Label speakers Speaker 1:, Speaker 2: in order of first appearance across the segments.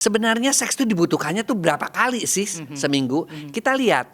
Speaker 1: Sebenarnya seks itu dibutuhkannya tuh berapa kali sih seminggu? Kita lihat.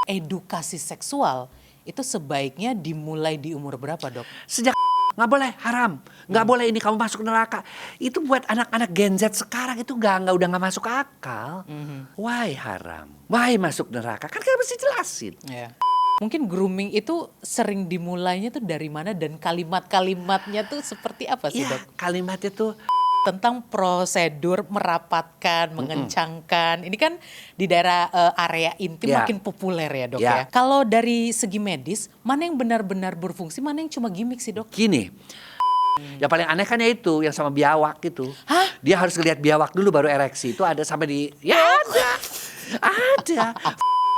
Speaker 2: Edukasi seksual itu sebaiknya dimulai di umur berapa, Dok?
Speaker 1: Sejak nggak boleh haram, nggak boleh ini kamu masuk neraka. Itu buat anak-anak Gen Z sekarang itu udah nggak masuk akal. Why haram? Why masuk neraka? Kan kita mesti jelasin.
Speaker 2: Ya. Mungkin grooming itu sering dimulainya tuh dari mana dan kalimat-kalimatnya tuh seperti apa sih,
Speaker 1: Ya
Speaker 2: Dok?
Speaker 1: kalimatnya tuh
Speaker 2: Tentang prosedur merapatkan, mengencangkan. Ini kan di daerah area intim
Speaker 1: Ya.
Speaker 2: makin populer ya, Dok
Speaker 1: Ya.
Speaker 2: ya. Kalau dari segi medis, mana yang benar-benar berfungsi, mana yang cuma gimmick sih, Dok?
Speaker 1: gini. Yang paling aneh kan ya itu yang sama biawak gitu.
Speaker 2: Hah?
Speaker 1: Dia harus ngeliat biawak dulu baru ereksi. Itu ada sampai di ya ada.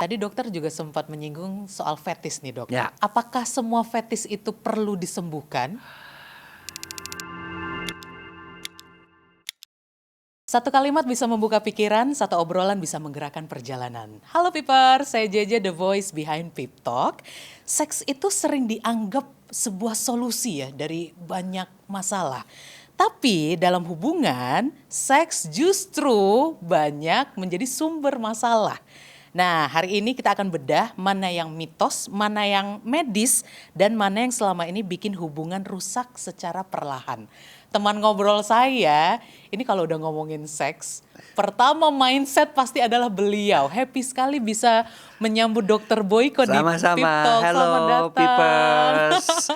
Speaker 2: Tadi dokter juga sempat menyinggung soal fetis nih, Dok.
Speaker 1: Ya.
Speaker 2: Apakah semua fetis itu perlu disembuhkan? Satu kalimat bisa membuka pikiran, satu obrolan bisa menggerakkan perjalanan. Halo Piper, saya Jeje, the voice behind Pip Talk. Seks itu sering dianggap sebuah solusi ya dari banyak masalah. Tapi dalam hubungan, seks justru banyak menjadi sumber masalah. Nah, hari ini kita akan bedah mana yang mitos, mana yang medis, dan mana yang selama ini bikin hubungan rusak secara perlahan. Teman ngobrol saya, ini kalau udah ngomongin seks, pertama mindset pasti adalah beliau. Happy sekali bisa menyambut Dr. Boyko di Pip
Speaker 1: Sama-sama.
Speaker 2: Talk.
Speaker 1: Hello
Speaker 2: Selamat datang.
Speaker 1: Pipers.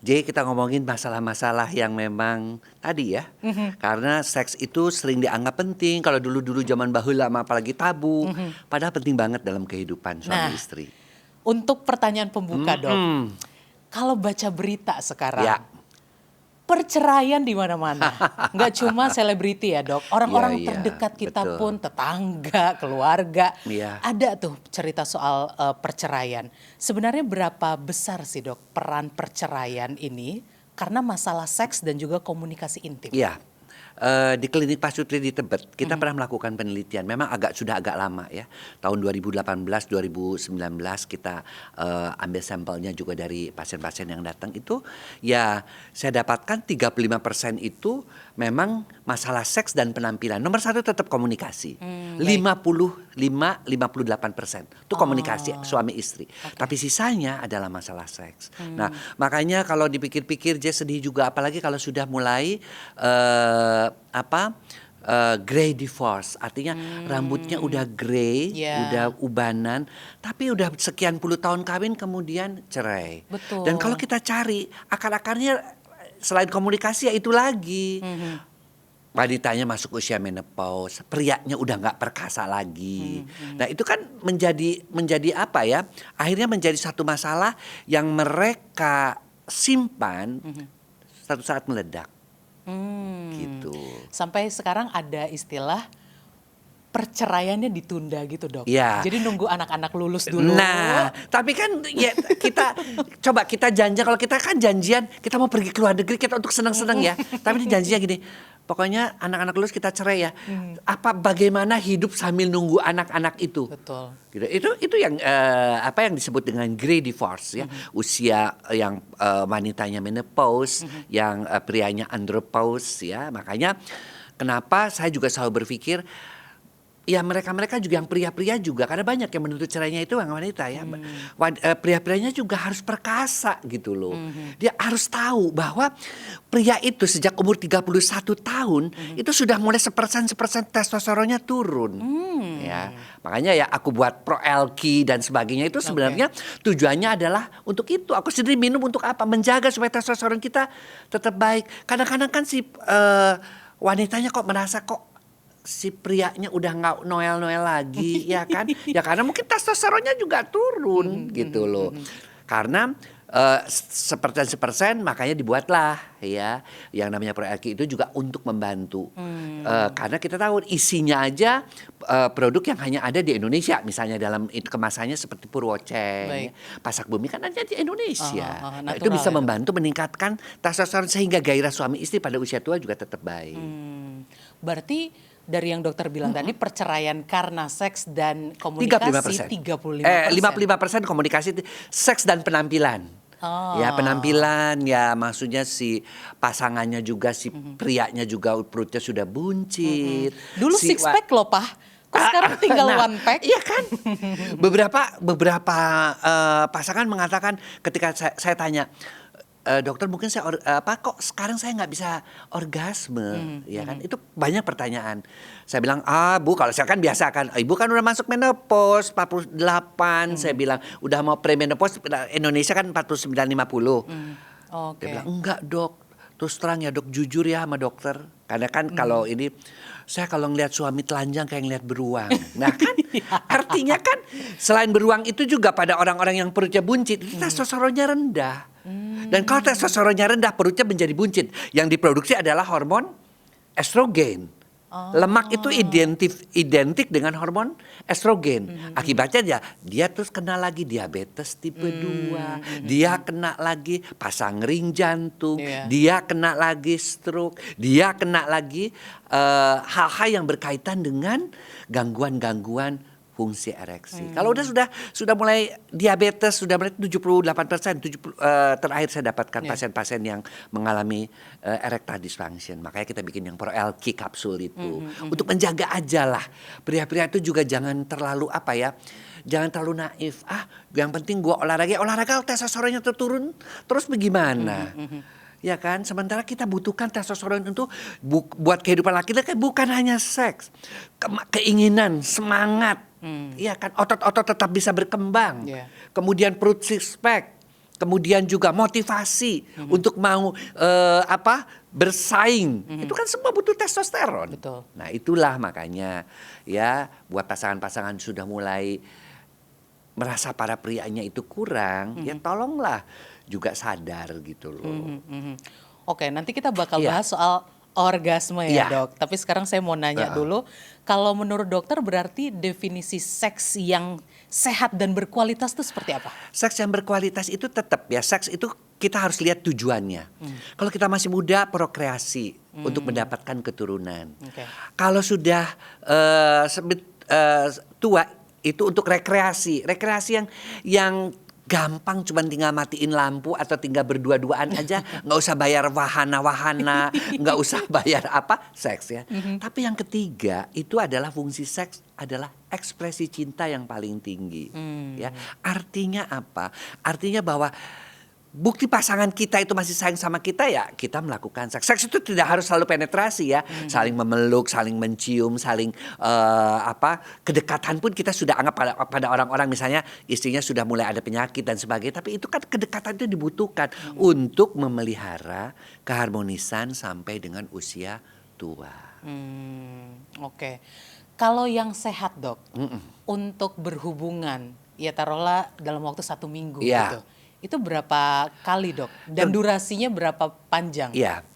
Speaker 1: Jadi kita ngomongin masalah-masalah yang memang tadi ya. Karena seks itu sering dianggap penting. Kalau dulu-dulu zaman baheula apalagi tabu. Padahal penting banget dalam kehidupan suami
Speaker 2: Nah,
Speaker 1: istri.
Speaker 2: Untuk pertanyaan pembuka, Dok. Kalau baca berita sekarang,
Speaker 1: Ya.
Speaker 2: perceraian di mana-mana. Nggak cuma selebriti ya, Dok. Orang-orang
Speaker 1: Iya,
Speaker 2: terdekat kita
Speaker 1: betul.
Speaker 2: pun, tetangga, keluarga.
Speaker 1: Iya.
Speaker 2: Ada tuh cerita soal perceraian. Sebenarnya berapa besar sih, Dok, peran perceraian ini karena masalah seks dan juga komunikasi intim?
Speaker 1: Iya. Di klinik Pasutri di Tebet kita pernah melakukan penelitian. Memang sudah agak lama ya. Tahun 2018, 2019 kita ambil sampelnya juga dari pasien-pasien yang datang itu. Ya saya dapatkan 35% itu memang masalah seks dan penampilan. Nomor satu tetap komunikasi. 55-58% itu komunikasi suami istri. Tapi sisanya adalah masalah seks. Nah makanya kalau dipikir-pikir dia sedih juga. Apalagi kalau sudah mulai gray divorce, artinya rambutnya udah gray,
Speaker 2: Ya.
Speaker 1: udah ubanan, tapi udah sekian puluh tahun kawin kemudian cerai.
Speaker 2: Betul.
Speaker 1: Dan kalau kita cari akar-akarnya selain komunikasi ya itu lagi. Wanitanya masuk usia menopause, prianya udah nggak perkasa lagi. Nah itu kan menjadi apa ya? Akhirnya menjadi satu masalah yang mereka simpan satu saat meledak. Gitu.
Speaker 2: Sampai sekarang ada istilah perceraiannya ditunda gitu, Dok.
Speaker 1: Iya.
Speaker 2: Jadi nunggu anak-anak lulus dulu.
Speaker 1: Nah, tapi kan ya kita janjian, kalau kita kan janjian kita mau pergi ke luar negeri kita untuk senang-senang ya. Tapi ini janjinya gini, pokoknya anak-anak lulus kita cerai ya. Bagaimana hidup sambil nunggu anak-anak itu?
Speaker 2: Betul.
Speaker 1: Gitu. Itu yang yang disebut dengan gray divorce ya. Usia yang wanitanya menopause, yang prianya andropause ya. Makanya kenapa saya juga selalu berpikir ya mereka juga yang pria-pria juga karena banyak yang menuntut cerainya itu yang wanita ya. Pria-prianya juga harus perkasa gitu loh. Dia harus tahu bahwa pria itu sejak umur 31 tahun itu sudah mulai sepersen testosteronnya turun. Ya. Makanya ya aku buat Pro Elki dan sebagainya itu sebenarnya tujuannya adalah untuk itu. Aku sendiri minum untuk apa? Menjaga supaya testosteron kita tetap baik. Kadang-kadang kan si wanitanya kok merasa kok si prianya udah nggak noel lagi ya kan ya karena mungkin testosteronnya juga turun gitu loh karena sepersen makanya dibuatlah ya yang namanya Pro-Elki itu juga untuk membantu karena kita tahu isinya aja produk yang hanya ada di Indonesia misalnya dalam kemasannya seperti Purwoceng ya. Pasak Bumi kan ada di Indonesia nah, itu bisa membantu meningkatkan testosteron sehingga gairah suami istri pada usia tua juga tetap baik.
Speaker 2: Berarti dari yang dokter bilang tadi perceraian karena seks dan komunikasi 35%.
Speaker 1: 55% komunikasi, seks dan penampilan. Ya
Speaker 2: Oh.
Speaker 1: penampilan ya maksudnya si pasangannya juga si prianya juga perutnya sudah buncit.
Speaker 2: Dulu
Speaker 1: Si
Speaker 2: six pack loh, Pak. Kok sekarang tinggal
Speaker 1: Nah,
Speaker 2: one pack?
Speaker 1: iya kan? Beberapa pasangan mengatakan ketika saya tanya, dokter mungkin apa kok sekarang saya nggak bisa orgasme, ya kan? Itu banyak pertanyaan. Saya bilang, Bu, kalau saya kan biasa kan, ibu kan udah masuk menopause 48, saya bilang udah mau premenopause, Indonesia kan 49-50. Dia
Speaker 2: Oke.
Speaker 1: bilang, enggak dok, terus terang ya dok, jujur ya sama dokter. Karena kan kalau ini, saya kalau ngelihat suami telanjang kayak ngelihat beruang. Nah kan, artinya kan selain beruang itu juga pada orang-orang yang perutnya buncit, itu testosteronnya rendah. Dan kalau testosteronnya rendah, perutnya menjadi buncit. Yang diproduksi adalah hormon estrogen. Lemak itu identik dengan hormon estrogen. Akibatnya dia terus kena lagi diabetes tipe 2. Dia kena lagi pasang ring jantung.
Speaker 2: Iya.
Speaker 1: Dia kena lagi stroke. Dia kena lagi hal-hal yang berkaitan dengan gangguan-gangguan fungsi ereksi. Kalau sudah mulai diabetes, sudah mulai 78%, terakhir saya dapatkan pasien-pasien yang mengalami erectile dysfunction. Makanya kita bikin yang Pro-LQ kapsul itu untuk menjaga aja lah. Pria-pria itu juga jangan terlalu jangan terlalu naif. Yang penting gua olahraga testosteronnya turun, terus bagaimana? Ya kan, sementara kita butuhkan testosteron untuk buat kehidupan laki-laki bukan hanya seks, keinginan, semangat, ya kan, otot-otot tetap bisa berkembang,
Speaker 2: Yeah.
Speaker 1: kemudian perut six pack, kemudian juga motivasi untuk mau bersaing, itu kan semua butuh testosteron.
Speaker 2: Betul.
Speaker 1: Nah itulah makanya ya buat pasangan-pasangan sudah mulai merasa para prianya itu kurang, ya tolonglah juga sadar gitu loh.
Speaker 2: Oke, nanti kita bakal
Speaker 1: Iya.
Speaker 2: bahas soal orgasme ya,
Speaker 1: Iya.
Speaker 2: Dok. Tapi sekarang saya mau nanya dulu, kalau menurut dokter berarti definisi seks yang sehat dan berkualitas itu seperti apa?
Speaker 1: Seks yang berkualitas itu tetap ya, seks itu kita harus lihat tujuannya. Kalau kita masih muda, prokreasi untuk mendapatkan keturunan.
Speaker 2: Oke.
Speaker 1: Kalau sudah tua itu untuk rekreasi yang gampang, cuman tinggal matiin lampu atau tinggal berdua-duaan aja, nggak usah bayar wahana, nggak usah bayar seks ya. Tapi yang ketiga itu adalah fungsi seks adalah ekspresi cinta yang paling tinggi. Ya, artinya apa? Artinya bahwa bukti pasangan kita itu masih sayang sama kita ya kita melakukan seks. Seks itu tidak harus selalu penetrasi ya, saling memeluk, saling mencium, saling kedekatan pun kita sudah anggap pada orang-orang misalnya istrinya sudah mulai ada penyakit dan sebagainya. Tapi itu kan kedekatan itu dibutuhkan untuk memelihara keharmonisan sampai dengan usia tua.
Speaker 2: Oke. Kalau yang sehat, Dok, untuk berhubungan, ya taruhlah dalam waktu 1 minggu
Speaker 1: Iya.
Speaker 2: gitu. Itu berapa kali, Dok? Dan durasinya berapa panjang?
Speaker 1: Iya.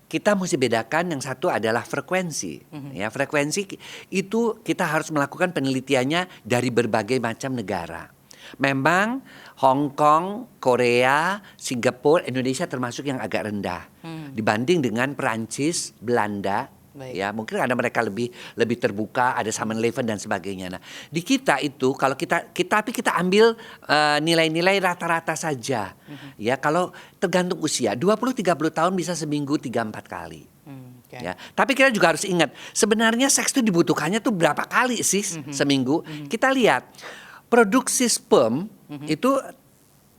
Speaker 1: Kita mesti bedakan, yang satu adalah frekuensi. Ya, frekuensi itu kita harus melakukan penelitiannya dari berbagai macam negara. Memang Hong Kong, Korea, Singapura, Indonesia termasuk yang agak rendah dibanding dengan Perancis, Belanda.
Speaker 2: Baik.
Speaker 1: Ya, mungkin karena mereka lebih terbuka, ada Summer-11 dan sebagainya. Nah, di kita itu kalau tapi kita ambil nilai-nilai rata-rata saja. Ya, kalau tergantung usia, 20-30 tahun bisa seminggu 3-4 kali.
Speaker 2: Oke.
Speaker 1: Ya, tapi kita juga harus ingat, sebenarnya seks itu dibutuhkannya tuh berapa kali sih seminggu? Kita lihat produksi sperm itu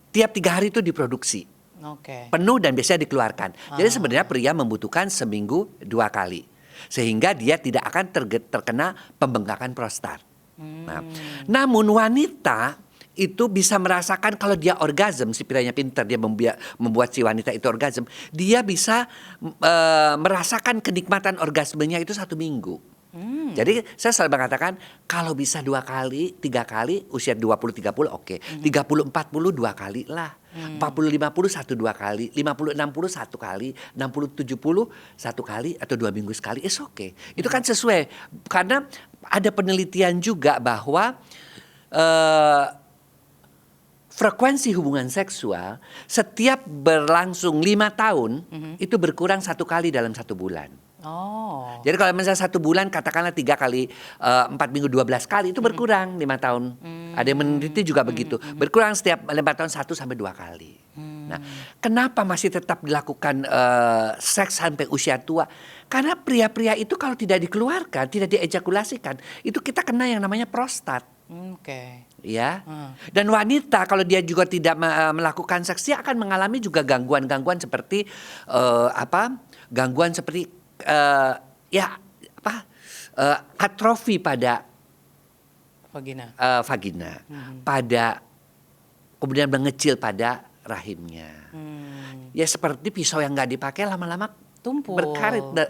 Speaker 1: tiap 3 hari itu diproduksi.
Speaker 2: Oke.
Speaker 1: Penuh dan biasanya dikeluarkan. Jadi sebenarnya pria membutuhkan seminggu 2 kali. Sehingga dia tidak akan terkena pembengkakan prostat. Nah, namun wanita itu bisa merasakan kalau dia orgasm, si prianya pintar, dia membuat si wanita itu orgasm, dia bisa merasakan kenikmatan orgasmenya itu 1 minggu. Jadi saya selalu mengatakan kalau bisa 2 kali, 3 kali usia 20-30 oke. 30-40 2 kali lah. 40-50 1-2 kali, 50-60 1 kali, 60-70 1 kali atau 2 minggu sekali, it's okay. Itu kan sesuai karena ada penelitian juga bahwa frekuensi hubungan seksual setiap berlangsung 5 tahun itu berkurang 1 kali dalam 1 bulan.
Speaker 2: Oh.
Speaker 1: Jadi kalau misalnya 1 bulan katakanlah 3 kali 4 minggu 12 kali itu berkurang 5 tahun. Ada yang meneliti juga begitu. Berkurang setiap 5 tahun 1-2 kali. Nah, kenapa masih tetap dilakukan seks sampai usia tua? Karena pria-pria itu kalau tidak dikeluarkan, tidak diejakulasikan, itu kita kena yang namanya prostat.
Speaker 2: Oke.
Speaker 1: Ya, dan wanita kalau dia juga tidak melakukan seks, dia akan mengalami juga gangguan-gangguan seperti gangguan seperti atrofi pada
Speaker 2: Vagina.
Speaker 1: vagina, pada kemudian mengecil pada rahimnya. Ya seperti pisau yang nggak dipakai lama-lama
Speaker 2: Tumpul.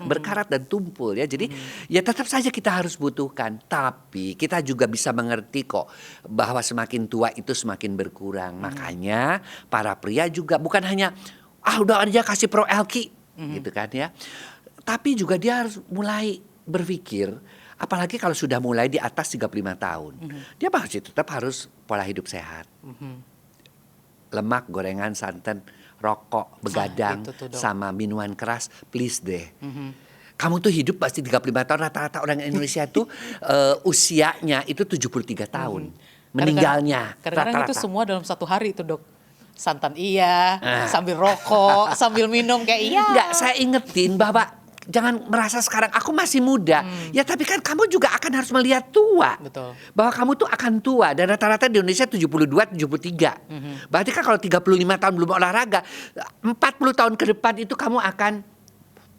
Speaker 1: berkarat dan tumpul ya. Jadi ya tetap saja kita harus butuhkan, tapi kita juga bisa mengerti kok bahwa semakin tua itu semakin berkurang. Makanya para pria juga bukan hanya udah aja kasih pro Elki gitu kan ya. Tapi juga dia harus mulai berpikir, apalagi kalau sudah mulai di atas 35 tahun. Dia masih tetap harus pola hidup sehat. Lemak, gorengan, santan, rokok, begadang,
Speaker 2: itu tuh, Dok.
Speaker 1: sama minuman keras, please deh. Kamu tuh hidup pasti 35 tahun, rata-rata orang Indonesia tuh usianya itu 73 tahun. Meninggalnya
Speaker 2: Kadang-kadang itu
Speaker 1: rata-rata.
Speaker 2: semua dalam satu hari itu, Dok. Santan iya, sambil rokok, sambil minum kayak iya.
Speaker 1: Enggak, saya ingetin bahwa jangan merasa sekarang aku masih muda. Ya tapi kan kamu juga akan harus melihat tua.
Speaker 2: Betul.
Speaker 1: Bahwa kamu tuh akan tua. Dan rata-rata di Indonesia 72, 73. Berarti kan kalau 35 tahun belum olahraga, 40 tahun ke depan itu kamu akan,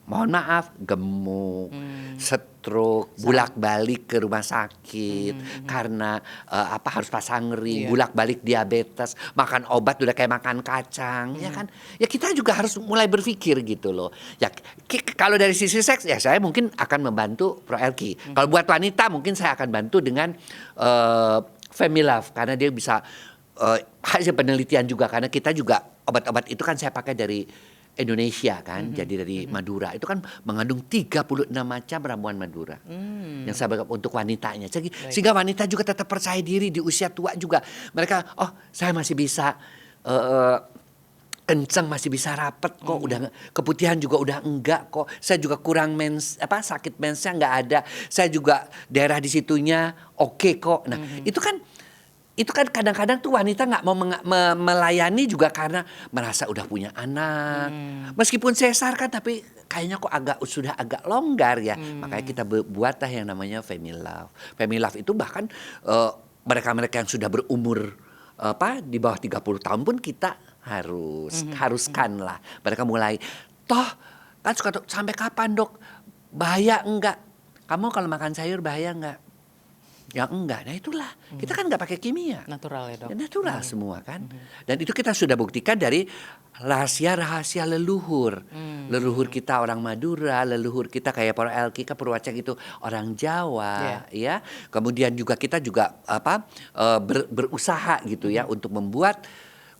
Speaker 1: mohon maaf, gemuk, stroke, bolak-balik ke rumah sakit. Karena harus pasang ring,
Speaker 2: Iya.
Speaker 1: bolak-balik diabetes, makan obat udah kayak makan kacang, ya kan? Ya kita juga harus mulai berpikir gitu loh. Ya kalau dari sisi seks ya saya mungkin akan membantu Pro Elki. Kalau buat wanita mungkin saya akan bantu dengan Femilove karena dia bisa hasil penelitian juga, karena kita juga obat-obat itu kan saya pakai dari Indonesia kan, jadi dari Madura itu kan mengandung 36 macam ramuan Madura yang saya berikan untuk wanitanya. Sehingga wanita juga tetap percaya diri di usia tua juga. Mereka, saya masih bisa kenceng, masih bisa rapet kok, udah keputihan juga udah enggak kok. Saya juga kurang sakit mensnya enggak ada. Saya juga daerah di situnya oke kok. Nah, itu kan kadang-kadang tuh wanita nggak mau melayani juga karena merasa udah punya anak. Meskipun sesar kan, tapi kayaknya kok sudah agak longgar ya. Makanya kita buatlah yang namanya Femilove. Femilove itu bahkan mereka-mereka yang sudah berumur di bawah 30 tahun pun kita haruskan lah. Mereka mulai, toh kan suka sampai kapan dok? Bahaya enggak? Kamu kalau makan sayur bahaya enggak? Ya enggak, nah itulah. Kita kan nggak pakai kimia.
Speaker 2: Natural ya, Dok.
Speaker 1: Ya, natural semua kan. Dan itu kita sudah buktikan dari rahasia-rahasia leluhur. Leluhur kita orang Madura, leluhur kita kayak Pro Elki, Purwacak itu orang Jawa, ya. Kemudian juga kita juga berusaha gitu ya untuk membuat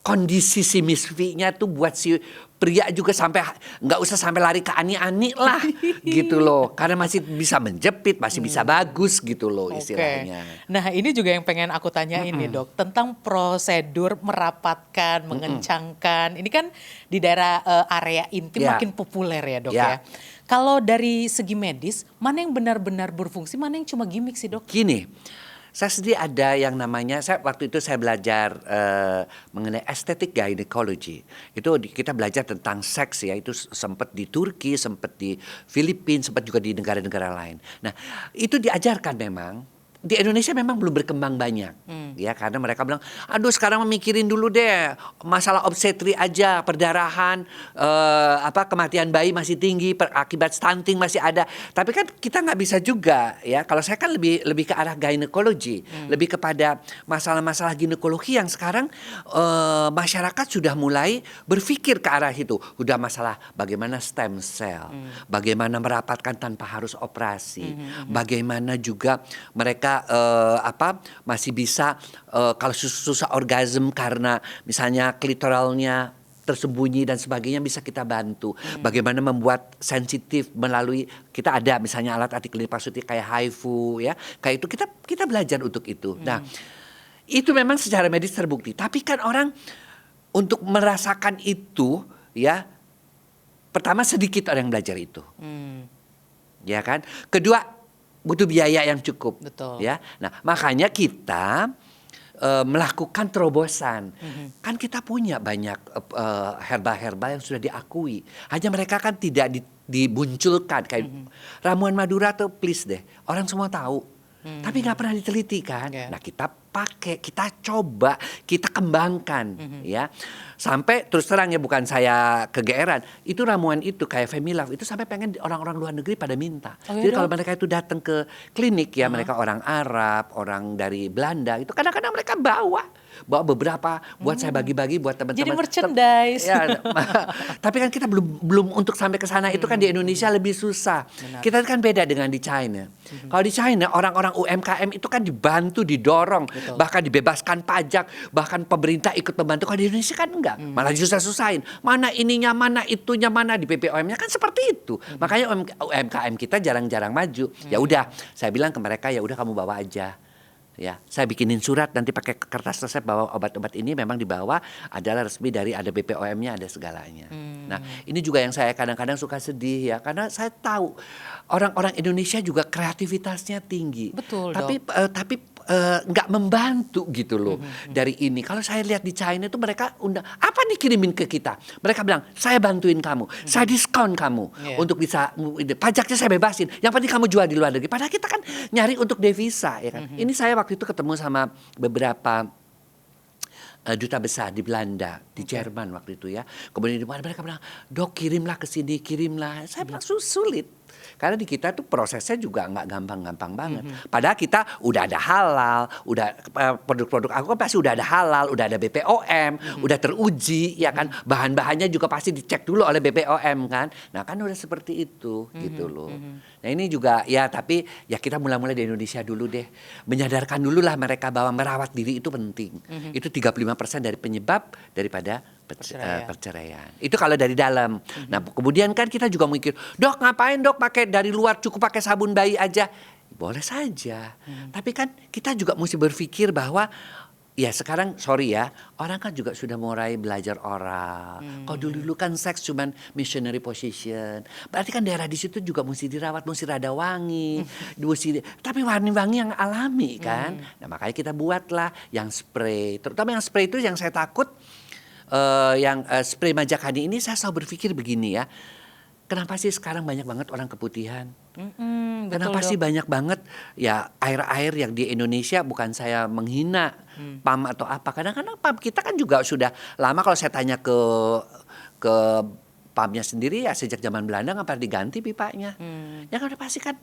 Speaker 1: kondisi si Miss V-nya tuh buat si pria juga sampai nggak usah sampai lari ke ani-ani lah gitu loh, karena masih bisa menjepit, masih bisa bagus gitu loh istilahnya.
Speaker 2: Nah ini juga yang pengen aku tanyain nih dok, tentang prosedur merapatkan, mengencangkan. Ini kan di daerah area intim makin populer ya dok ya. Kalau dari segi medis, mana yang benar-benar berfungsi, mana yang cuma gimmick sih dok?
Speaker 1: Gini. Saya sendiri ada yang namanya, waktu itu saya belajar mengenai estetik gynecology. Itu kita belajar tentang seks ya, itu sempat di Turki, sempat di Filipina, sempat juga di negara-negara lain. Nah itu diajarkan memang. Di Indonesia memang belum berkembang banyak, ya karena mereka bilang, aduh sekarang memikirin dulu deh masalah obstetri aja, perdarahan, kematian bayi masih tinggi, akibat stunting masih ada. Tapi kan kita nggak bisa juga, ya. Kalau saya kan lebih ke arah gynecology, lebih kepada masalah-masalah ginekologi yang sekarang masyarakat sudah mulai berpikir ke arah itu. Udah masalah bagaimana stem cell, bagaimana merapatkan tanpa harus operasi, bagaimana juga mereka masih bisa kalau susah orgasm karena misalnya klitoralnya tersembunyi dan sebagainya, bisa kita bantu. Bagaimana membuat sensitif melalui, kita ada misalnya alat artikulir pasuti kayak HIFU ya, kayak itu kita belajar untuk itu. Nah itu memang secara medis terbukti. Tapi kan orang untuk merasakan itu ya, pertama sedikit orang yang belajar itu, ya kan. Kedua butuh biaya yang cukup.
Speaker 2: Betul.
Speaker 1: Ya. Nah, makanya kita melakukan terobosan. Kan kita punya banyak herbal-herbal yang sudah diakui. Hanya mereka kan tidak dimunculkan kayak ramuan Madura tuh please deh. Orang semua tahu. Tapi nggak pernah diteliti kan.
Speaker 2: Yeah.
Speaker 1: Nah kita pakai, kita coba, kita kembangkan ya. Sampai terus terang ya bukan saya kegeeran. Itu ramuan itu kayak Femilove itu sampai pengen orang-orang luar negeri pada minta.
Speaker 2: Oh,
Speaker 1: Jadi
Speaker 2: iya
Speaker 1: kalau
Speaker 2: dong?
Speaker 1: mereka itu datang ke klinik ya mereka orang Arab, orang dari Belanda itu kadang-kadang mereka bawa beberapa buat saya bagi-bagi buat teman-teman.
Speaker 2: Jadi merchandise.
Speaker 1: Ya, tapi kan kita belum untuk sampai ke sana itu kan di Indonesia lebih susah. Kita kan beda dengan di China. Kalau di China orang-orang UMKM itu kan dibantu, didorong, bahkan dibebaskan pajak, bahkan pemerintah ikut membantu. Kalau di Indonesia kan enggak, malah susah-susahin. Mana ininya, mana itunya, mana di BPOM-nya kan seperti itu. Makanya UMKM kita jarang-jarang maju. Ya udah, saya bilang ke mereka ya udah kamu bawa aja. Ya, saya bikinin surat nanti pakai kertas resep bahwa obat-obat ini memang dibawa adalah resmi dari ada BPOM-nya, ada segalanya. Nah, ini juga yang saya kadang-kadang suka sedih ya, karena saya tahu orang-orang Indonesia juga kreativitasnya tinggi.
Speaker 2: Betul,
Speaker 1: tapi nggak membantu gitu loh dari ini. Kalau saya lihat di China itu mereka undang apa dikirimin ke kita. Mereka bilang saya bantuin kamu, saya diskon kamu untuk bisa pajaknya saya bebasin. Yang penting kamu jual di luar negeri. Padahal kita kan nyari untuk devisa ya kan. Ini saya waktu itu ketemu sama beberapa duta besar di Belanda, di Jerman waktu itu ya. Kemudian mereka bilang, "Dok, kirimlah ke sini, kirimlah." Saya bilang sulit. Karena di kita tuh prosesnya juga nggak gampang-gampang banget. Padahal kita udah ada halal, udah produk-produk aku kan pasti udah ada halal, udah ada BPOM, udah teruji ya kan. Bahan-bahannya juga pasti dicek dulu oleh BPOM kan. Nah kan udah seperti itu gitu loh. Nah ini juga ya tapi ya kita mulai-mulai di Indonesia dulu deh. Menyadarkan dulu lah mereka bahwa merawat diri itu penting. Itu 35% dari penyebab daripada perceraian. Itu kalau dari dalam. Nah, kemudian kan kita juga mikir, "Dok, ngapain Dok pakai dari luar cukup pakai sabun bayi aja?" Boleh saja. Tapi kan kita juga mesti berpikir bahwa ya sekarang sorry ya, orang kan juga sudah mulai belajar oral. Kalau dulu kan seks cuman missionary position. Berarti kan daerah di situ juga mesti dirawat, mesti rada wangi, tapi wangi-wangi yang alami kan. Nah, makanya kita buatlah yang spray. Terutama yang spray itu yang saya takut yang spray majak honey ini saya selalu berpikir begini ya. Kenapa sih sekarang banyak banget orang keputihan? Kenapa sih banyak banget ya air-air yang di Indonesia bukan saya menghina PAM atau apa. Kadang-kadang PAM kita kan juga sudah lama kalau saya tanya ke PAM-nya sendiri ya sejak zaman Belanda nggak pernah diganti pipanya. Ya kan udah pasti kan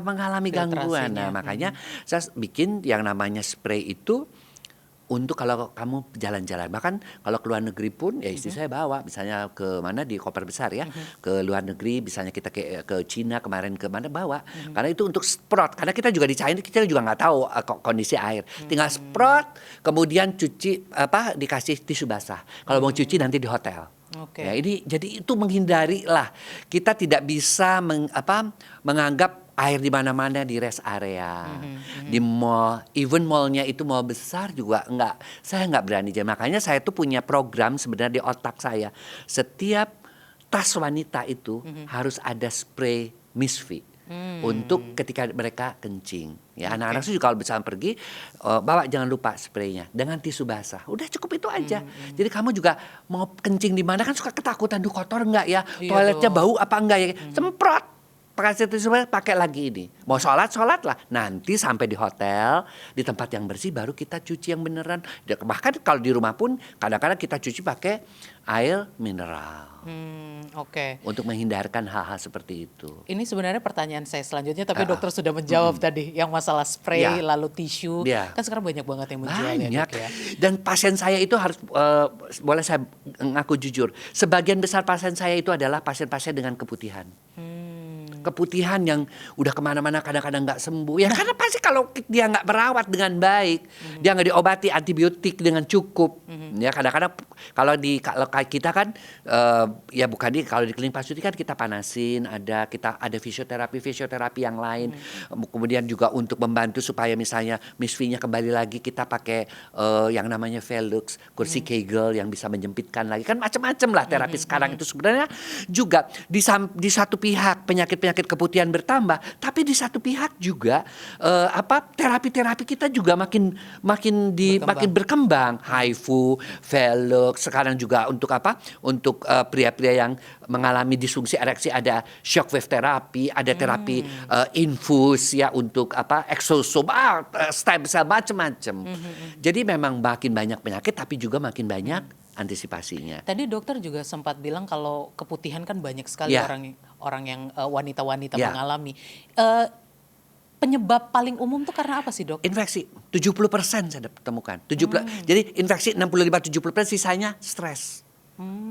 Speaker 1: mengalami gangguan. Nah, makanya saya bikin yang namanya spray itu untuk kalau kamu jalan-jalan, bahkan kalau ke luar negeri pun ya istri saya bawa, misalnya ke mana di koper besar ya, ke luar negeri, misalnya kita ke Cina kemarin ke mana bawa, karena itu untuk sprot, karena kita juga di China kita juga nggak tahu kondisi air, tinggal sprot, kemudian cuci dikasih tisu basah, kalau mau cuci nanti di hotel. Ya ini jadi itu menghindari lah, kita tidak bisa menganggap air di mana-mana di rest area, di mall, even mallnya itu mall besar juga saya nggak berani. Makanya saya tuh punya program sebenarnya di otak saya. Setiap tas wanita itu harus ada spray misfi untuk ketika mereka kencing. Ya anak-anak sih kalau bisa pergi bawa jangan lupa spraynya dengan tisu basah. Udah cukup itu aja. Jadi kamu juga mau kencing di mana kan suka ketakutan, duh kotor nggak ya, toiletnya bau apa enggak ya, semprot. Pakai lagi ini. Mau sholat lah. Nanti sampai di hotel, di tempat yang bersih baru kita cuci yang beneran. Bahkan kalau di rumah pun kadang-kadang kita cuci pakai air mineral. Untuk menghindarkan hal-hal seperti itu.
Speaker 2: Ini sebenarnya pertanyaan saya selanjutnya, tapi dokter sudah menjawab tadi yang masalah spray lalu tisu. Kan sekarang banyak banget yang menjualnya.
Speaker 1: Banyak. Ya. Dan pasien saya itu harus boleh saya ngaku jujur. Sebagian besar pasien saya itu adalah pasien-pasien dengan keputihan. Keputihan yang udah kemana-mana kadang-kadang nggak sembuh ya karena pasti kalau dia nggak merawat dengan baik, dia nggak diobati antibiotik dengan cukup, ya kadang-kadang kalau kita kan ya bukan kalau di klinik Pak Suti kan kita panasin, ada fisioterapi yang lain, kemudian juga untuk membantu supaya misalnya misfinya kembali lagi kita pakai yang namanya Velux, kursi Kegel yang bisa menjempitkan lagi, kan macam-macam lah terapi sekarang itu sebenarnya juga di satu pihak penyakit penyakit keputihan bertambah, tapi di satu pihak juga terapi-terapi kita juga makin berkembang. HIFU, Velux, sekarang juga untuk Untuk pria-pria yang mengalami disfungsi ereksi ada shock wave terapi, ada terapi infus ya untuk exosome, stem cell macam-macam. Jadi memang makin banyak penyakit tapi juga makin banyak antisipasinya.
Speaker 2: Tadi dokter juga sempat bilang kalau keputihan kan banyak sekali
Speaker 1: Ya.
Speaker 2: orang yang wanita-wanita
Speaker 1: Ya.
Speaker 2: mengalami. Penyebab paling umum tuh karena apa sih, Dok?
Speaker 1: Infeksi 70% saya temukan. 70. Jadi infeksi 65-70%, sisanya stres.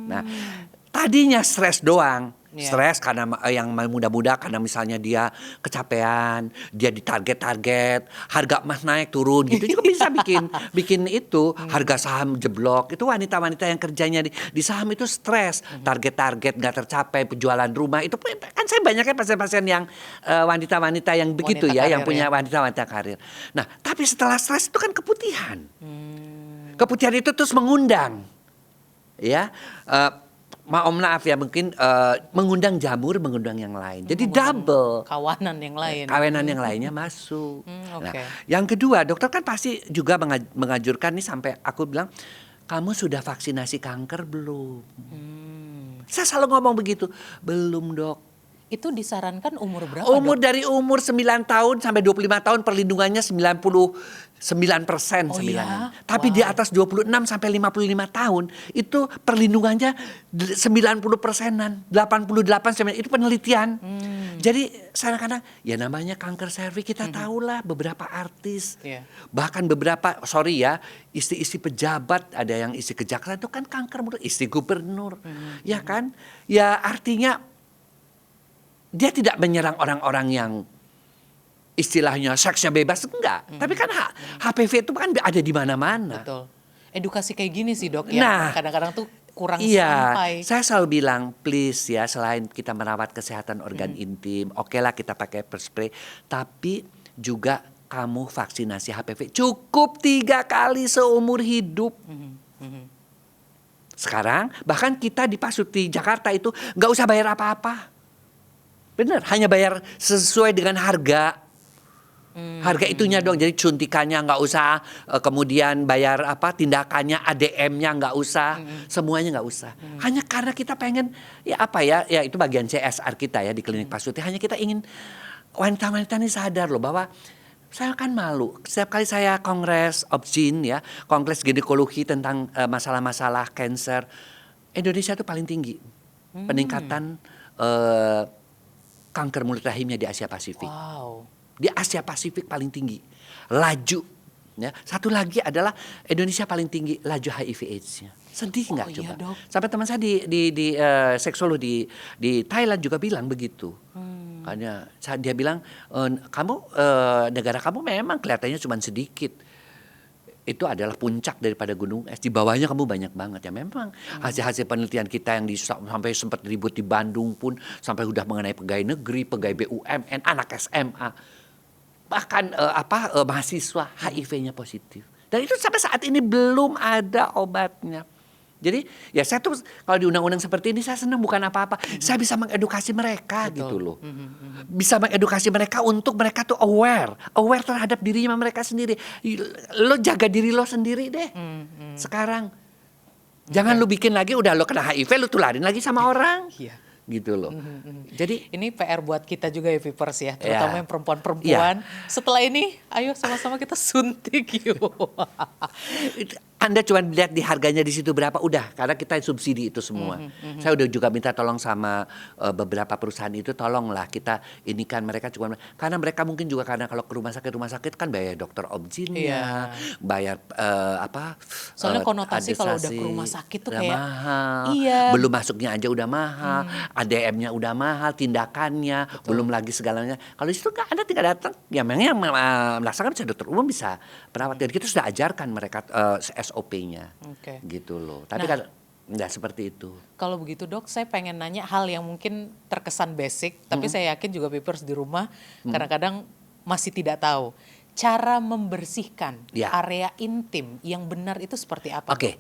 Speaker 1: Nah, tadinya stres doang.
Speaker 2: Iya.
Speaker 1: Stres karena yang muda-muda karena misalnya dia kecapean, dia ditarget-target, harga emas naik turun gitu juga bisa bikin itu harga saham jeblok. Itu wanita-wanita yang kerjanya di saham itu stres, target-target nggak tercapai, penjualan rumah itu kan saya banyaknya pasien-pasien yang wanita-wanita yang begitu
Speaker 2: Wanita
Speaker 1: ya,
Speaker 2: karir
Speaker 1: yang punya wanita-wanita karir. Nah, tapi setelah stres itu kan keputihan. Keputihan itu terus mengundang ya maaf ya mungkin mengundang jamur, mengundang yang lain. Jadi double.
Speaker 2: Kawanan yang lain.
Speaker 1: Kawenan yang lainnya masuk. Nah,
Speaker 2: Oke.
Speaker 1: yang kedua, dokter kan pasti juga mengajurkan nih sampai aku bilang, kamu sudah vaksinasi kanker belum? Saya selalu ngomong begitu, belum dok.
Speaker 2: Itu disarankan umur berapa,
Speaker 1: Umur
Speaker 2: Dok?
Speaker 1: dari umur 9 tahun sampai 25 tahun perlindungannya 99%.
Speaker 2: Oh iya?
Speaker 1: Tapi di
Speaker 2: Wow.
Speaker 1: atas 26 sampai 55 tahun itu perlindungannya 90%-an, 88 itu penelitian. Jadi kadang-kadang ya namanya kanker serviks kita tahulah beberapa artis.
Speaker 2: Iya.
Speaker 1: Bahkan beberapa istri-istri pejabat, ada yang istri kejaksaan itu kan kanker mulut, istri gubernur. Ya kan? Ya artinya dia tidak menyerang orang-orang yang istilahnya seksnya bebas, enggak. Tapi kan HPV itu kan ada di mana-mana.
Speaker 2: Betul. Edukasi kayak gini sih, Dok,
Speaker 1: Nah,
Speaker 2: ya kadang-kadang tuh kurang
Speaker 1: Iya,
Speaker 2: sampai.
Speaker 1: saya selalu bilang please ya, selain kita merawat kesehatan organ intim, oke lah kita pakai spray, tapi juga kamu vaksinasi HPV cukup 3 kali seumur hidup. Sekarang bahkan kita di Pasuti Jakarta itu nggak usah bayar apa-apa. Bener, hanya bayar sesuai dengan harga. Harga itunya dong, jadi suntikannya nggak usah, kemudian bayar tindakannya, ADM-nya nggak usah, semuanya nggak usah. Hanya karena kita pengen, ya itu bagian CSR kita ya di Klinik Pasuti. Hanya kita ingin wanita-wanita ini sadar loh bahwa saya kan malu. Setiap kali saya kongres obgyn ya, kongres ginekologi tentang masalah-masalah cancer, Indonesia itu paling tinggi peningkatan kanker mulut rahimnya di Asia Pasifik.
Speaker 2: Wow.
Speaker 1: Di Asia Pasifik paling tinggi. Laju. Ya. Satu lagi adalah Indonesia paling tinggi laju HIV AIDS-nya. Sedih nggak
Speaker 2: iya,
Speaker 1: coba?
Speaker 2: Dok.
Speaker 1: Sampai teman saya di seksolog di Thailand juga bilang begitu. Karena dia bilang, kamu negara kamu memang kelihatannya cuma sedikit. Itu adalah puncak daripada gunung es. Di bawahnya kamu banyak banget ya. Memang hasil-hasil penelitian kita yang sampai sempat ribut di Bandung pun sampai udah mengenai pegawai negeri, pegawai BUMN, anak SMA, bahkan mahasiswa HIV-nya positif. Dan itu sampai saat ini belum ada obatnya. Jadi ya saya tuh kalau di undang-undang seperti ini saya senang bukan apa-apa. Saya bisa mengedukasi mereka gitu loh. Bisa mengedukasi mereka untuk mereka tuh aware terhadap dirinya mereka sendiri. Lo jaga diri lo sendiri deh. Sekarang jangan lo bikin lagi udah lo kena HIV lo tularin lagi sama orang.
Speaker 2: Iya.
Speaker 1: Gitu loh. Jadi
Speaker 2: Ini PR buat kita juga ya, Vipers ya, terutama
Speaker 1: Ya.
Speaker 2: yang perempuan-perempuan. Setelah ini, ayo sama-sama kita suntik yuk.
Speaker 1: Anda cuma lihat di harganya di situ berapa, udah, karena kita subsidi itu semua. Saya udah juga minta tolong sama beberapa perusahaan itu, tolonglah kita inikan mereka cuma karena mereka mungkin juga karena kalau ke rumah sakit kan bayar dokter obgynnya, bayar
Speaker 2: Soalnya konotasi kalau udah ke
Speaker 1: administrasi,
Speaker 2: rumah sakit tuh
Speaker 1: udah
Speaker 2: kayak,
Speaker 1: mahal,
Speaker 2: iya.
Speaker 1: belum masuknya aja udah mahal, ADM-nya udah mahal, tindakannya, belum lagi segalanya. Kalau di situ nggak, Anda tinggal datang, ya memang yang melaksanakan bisa dokter umum, bisa perawat. Dan kita sudah ajarkan mereka SOP-nya,
Speaker 2: Oke.
Speaker 1: gitu loh. Tapi
Speaker 2: Nah,
Speaker 1: kan nggak seperti itu.
Speaker 2: Kalau begitu, Dok, saya pengen nanya hal yang mungkin terkesan basic, tapi saya yakin juga Vipers di rumah kadang-kadang masih tidak tahu. Cara membersihkan
Speaker 1: Ya.
Speaker 2: area intim yang benar itu seperti apa?
Speaker 1: Oke,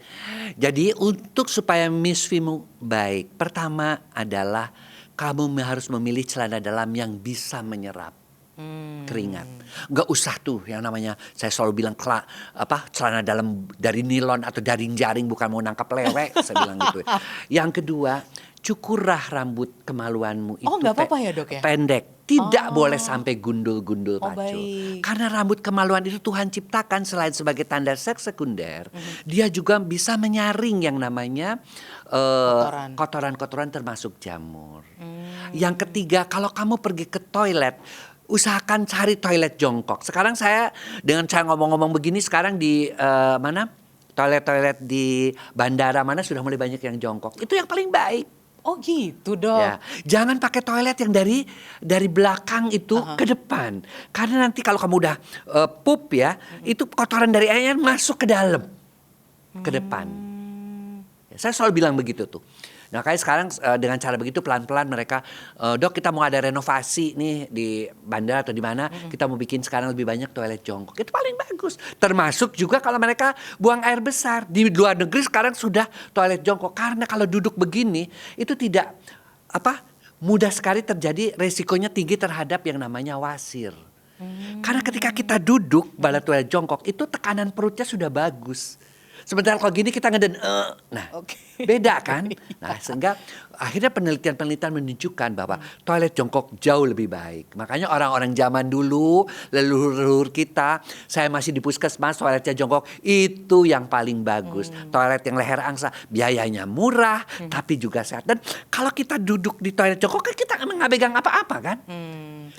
Speaker 1: jadi untuk supaya misfimu baik, pertama adalah kamu harus memilih celana dalam yang bisa menyerap keringat. Nggak usah tuh yang namanya, saya selalu bilang celana dalam dari nilon atau dari jaring, bukan mau nangkap lele. Saya bilang gitu. Yang kedua, cukurlah rambut kemaluanmu itu
Speaker 2: nggak apa-apa ya, Dok, ya?
Speaker 1: pendek. Tidak boleh sampai gundul-gundul pacul.
Speaker 2: Baik.
Speaker 1: Karena rambut kemaluan itu Tuhan ciptakan selain sebagai tanda seks sekunder, dia juga bisa menyaring yang namanya kotoran-kotoran termasuk jamur. Yang ketiga, kalau kamu pergi ke toilet, usahakan cari toilet jongkok. Sekarang saya dengan saya ngomong-ngomong begini, sekarang di mana toilet-toilet di bandara mana sudah mulai banyak yang jongkok. Itu yang paling baik.
Speaker 2: Oh gitu, Dok.
Speaker 1: Ya, jangan pakai toilet yang dari belakang itu ke depan. Karena nanti kalau kamu udah pup ya, itu kotoran dari airnya masuk ke dalam, ke depan. Ya, saya selalu bilang begitu tuh. Nah, kayak sekarang dengan cara begitu pelan-pelan mereka, Dok, kita mau ada renovasi nih di bandara atau di mana, kita mau bikin sekarang lebih banyak toilet jongkok. Itu paling bagus. Termasuk juga kalau mereka buang air besar. Di luar negeri sekarang sudah toilet jongkok. Karena kalau duduk begini itu tidak mudah sekali terjadi, resikonya tinggi terhadap yang namanya wasir. Karena ketika kita duduk pada toilet jongkok itu tekanan perutnya sudah bagus. Sementara kalau gini kita beda kan? Nah, sehingga akhirnya penelitian-penelitian menunjukkan bahwa toilet jongkok jauh lebih baik. Makanya orang-orang zaman dulu, leluhur kita, saya masih di puskesmas, toiletnya jongkok itu yang paling bagus. Toilet yang leher angsa, biayanya murah, tapi juga sehat. Dan kalau kita duduk di toilet jongkok kan kita nggak pegang apa-apa kan?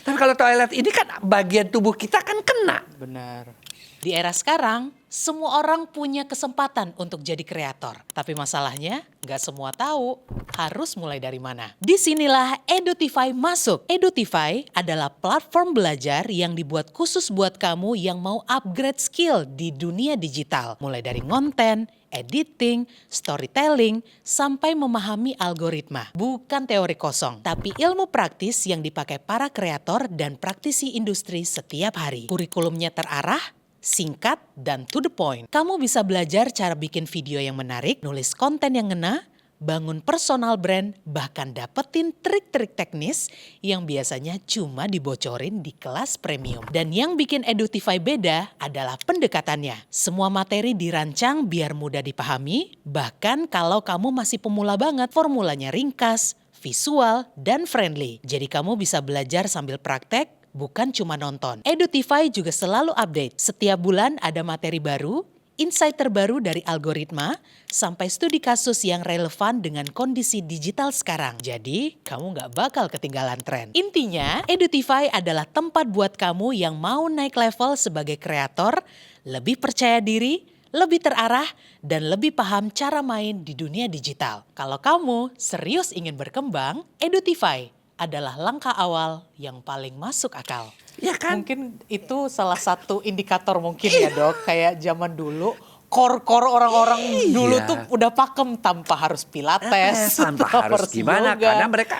Speaker 1: Tapi kalau toilet ini kan bagian tubuh kita kan kena.
Speaker 2: Benar. Di era sekarang, semua orang punya kesempatan untuk jadi kreator. Tapi masalahnya, nggak semua tahu harus mulai dari mana. Disinilah Edutify masuk. Edutify adalah platform belajar yang dibuat khusus buat kamu yang mau upgrade skill di dunia digital. Mulai dari konten, editing, storytelling, sampai memahami algoritma. Bukan teori kosong, tapi ilmu praktis yang dipakai para kreator dan praktisi industri setiap hari. Kurikulumnya terarah, singkat, dan to the point. Kamu bisa belajar cara bikin video yang menarik, nulis konten yang ngena, bangun personal brand, bahkan dapetin trik-trik teknis yang biasanya cuma dibocorin di kelas premium. Dan yang bikin Edutify beda adalah pendekatannya. Semua materi dirancang biar mudah dipahami, bahkan kalau kamu masih pemula banget, formulanya ringkas, visual, dan friendly. Jadi kamu bisa belajar sambil praktek, bukan cuma nonton. Edutify juga selalu update. Setiap bulan ada materi baru, insight terbaru dari algoritma, sampai studi kasus yang relevan dengan kondisi digital sekarang. Jadi, kamu nggak bakal ketinggalan tren. Intinya, Edutify adalah tempat buat kamu yang mau naik level sebagai kreator, lebih percaya diri, lebih terarah, dan lebih paham cara main di dunia digital. Kalau kamu serius ingin berkembang, Edutify adalah langkah awal yang paling masuk akal.
Speaker 1: Ya kan?
Speaker 2: Mungkin itu salah satu indikator mungkin ya, Dok. Kayak zaman dulu, core orang-orang dulu tuh udah pakem tanpa harus pilates.
Speaker 1: Tanpa harus gimana,
Speaker 2: yoga.
Speaker 1: karena mereka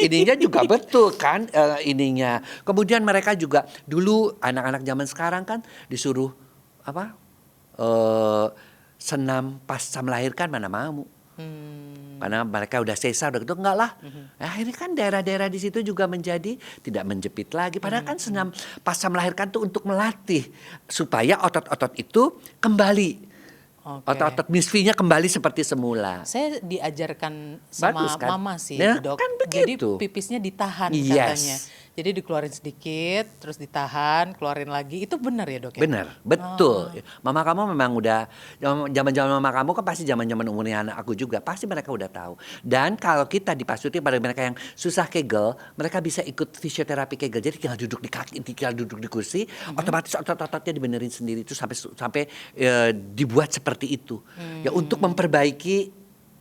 Speaker 1: ininya juga betul kan, ininya. Kemudian mereka juga dulu anak-anak zaman sekarang kan disuruh senam pasca melahirkan, mana mau. Karena mereka udah sesar, udah gitu, enggak lah. Akhirnya kan daerah-daerah di situ juga menjadi tidak menjepit lagi. Padahal kan senam pasca melahirkan tuh untuk melatih supaya otot-otot itu kembali. Otot-otot misfinya kembali seperti semula.
Speaker 2: Saya diajarkan sama
Speaker 1: Bagus, kan?
Speaker 2: mama sih,
Speaker 1: Ya,
Speaker 2: Dok.
Speaker 1: kan
Speaker 2: Jadi
Speaker 1: begitu.
Speaker 2: pipisnya ditahan
Speaker 1: Yes.
Speaker 2: katanya. Jadi dikeluarin sedikit, terus ditahan, keluarin lagi. Itu benar ya, Dok ya?
Speaker 1: Benar, betul. Mama kamu memang udah, zaman-zaman mama kamu kan pasti zaman-zaman umurnya anak aku juga. Pasti mereka udah tahu. Dan kalau kita dipasuti pada mereka yang susah kegel, mereka bisa ikut fisioterapi kegel. Jadi tinggal duduk di kaki, tinggal duduk di kursi, otomatis otot-ototnya dibenerin sendiri. Itu sampai dibuat seperti itu. Ya untuk memperbaiki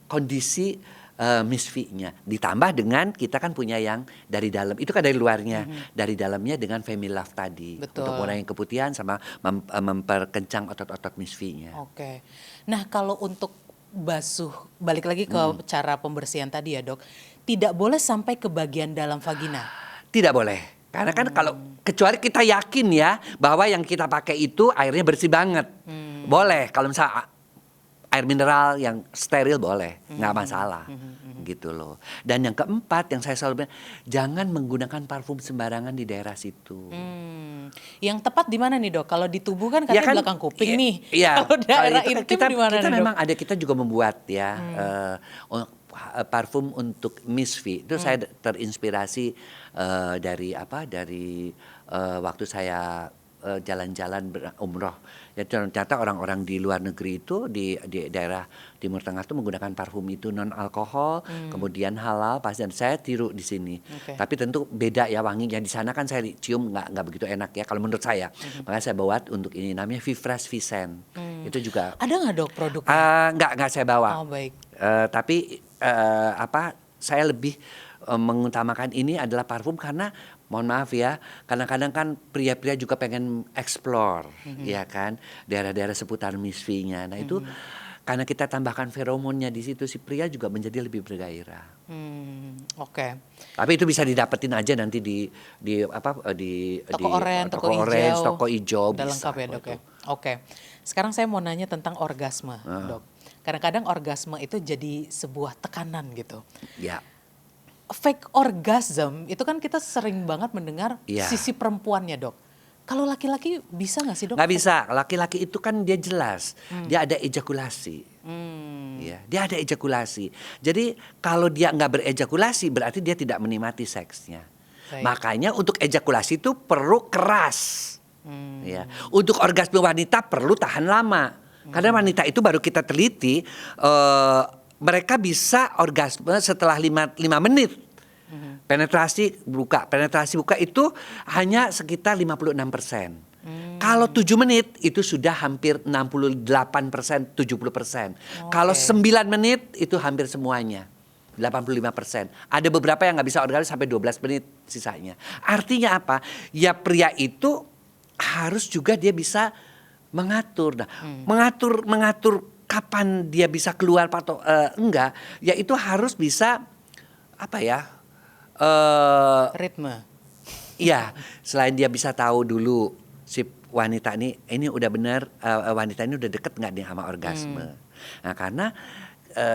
Speaker 1: kondisi misfinya. Ditambah dengan kita kan punya yang dari dalam, itu kan dari luarnya, dari dalamnya dengan Family Love tadi.
Speaker 2: Betul.
Speaker 1: Untuk mengurangi keputihan sama memperkencang otot-otot misfinya.
Speaker 2: Oke. Nah, kalau untuk basuh, balik lagi ke cara pembersihan tadi ya, Dok. Tidak boleh sampai ke bagian dalam vagina.
Speaker 1: Tidak boleh. Karena kan kalau kecuali kita yakin ya bahwa yang kita pakai itu airnya bersih banget. Boleh kalau misalnya air mineral yang steril boleh, nggak masalah, gitu loh. Dan yang keempat yang saya selalu bilang, jangan menggunakan parfum sembarangan di daerah situ.
Speaker 2: Yang tepat di mana nih dok? Kalau di tubuh kan
Speaker 1: Ya
Speaker 2: katanya belakang kuping
Speaker 1: iya,
Speaker 2: nih.
Speaker 1: iya.
Speaker 2: Kalau daerah
Speaker 1: Itu kan
Speaker 2: intim di mana
Speaker 1: kita
Speaker 2: nih dok?
Speaker 1: memang ada, kita juga membuat ya parfum untuk Miss V. Itu saya terinspirasi dari waktu saya jalan-jalan umroh. Ya ternyata orang-orang di luar negeri itu di daerah Timur Tengah itu menggunakan parfum itu non alkohol, kemudian halal, pas dan saya tiru di sini.
Speaker 2: Oke.
Speaker 1: Tapi tentu beda ya wanginya. Di sana kan saya cium nggak begitu enak ya kalau menurut saya. Makanya saya bawa untuk ini namanya Vivres Vicen. Itu juga
Speaker 2: Ada nggak dok produknya?
Speaker 1: nggak saya bawa.
Speaker 2: Oh baik.
Speaker 1: Tapi saya lebih mengutamakan ini adalah parfum karena mohon maaf ya, kadang-kadang kan pria-pria juga pengen explore, ya kan, daerah-daerah seputar Miss V-nya. Nah itu karena kita tambahkan feromonnya di situ, si pria juga menjadi lebih bergairah.
Speaker 2: Oke.
Speaker 1: Tapi itu bisa didapetin aja nanti di
Speaker 2: Toko oren, toko hijau.
Speaker 1: toko hijau
Speaker 2: Udah
Speaker 1: bisa
Speaker 2: lengkap ya
Speaker 1: kok
Speaker 2: dok
Speaker 1: itu.
Speaker 2: ya. Oke. Sekarang saya mau nanya tentang orgasme dok. Kadang-kadang orgasme itu jadi sebuah tekanan gitu.
Speaker 1: Ya.
Speaker 2: Fake orgasm itu kan kita sering banget mendengar
Speaker 1: Iya.
Speaker 2: sisi perempuannya dok. Kalau laki-laki bisa nggak sih dok?
Speaker 1: Nggak bisa, laki-laki itu kan dia jelas, dia ada ejakulasi. Ya, dia ada ejakulasi. Jadi kalau dia nggak berejakulasi berarti dia tidak menikmati seksnya.
Speaker 2: Baik.
Speaker 1: Makanya untuk ejakulasi itu perlu keras. Ya, untuk orgasme wanita perlu tahan lama. Karena wanita itu baru kita teliti mereka bisa orgasme setelah 5 menit. Penetrasi buka itu hanya sekitar 56%. Kalau 7 menit itu sudah hampir 68%, 70%. Kalau 9 menit itu hampir semuanya. 85%. Ada beberapa yang nggak bisa orgasme sampai 12 menit sisanya. Artinya apa? Ya pria itu harus juga dia bisa mengatur. Nah, mengatur kapan dia bisa keluar atau enggak, ya itu harus bisa apa ya?
Speaker 2: Ritme.
Speaker 1: Iya, selain dia bisa tahu dulu si wanita ini udah benar, wanita ini udah deket nggak nih sama orgasme. Nah karena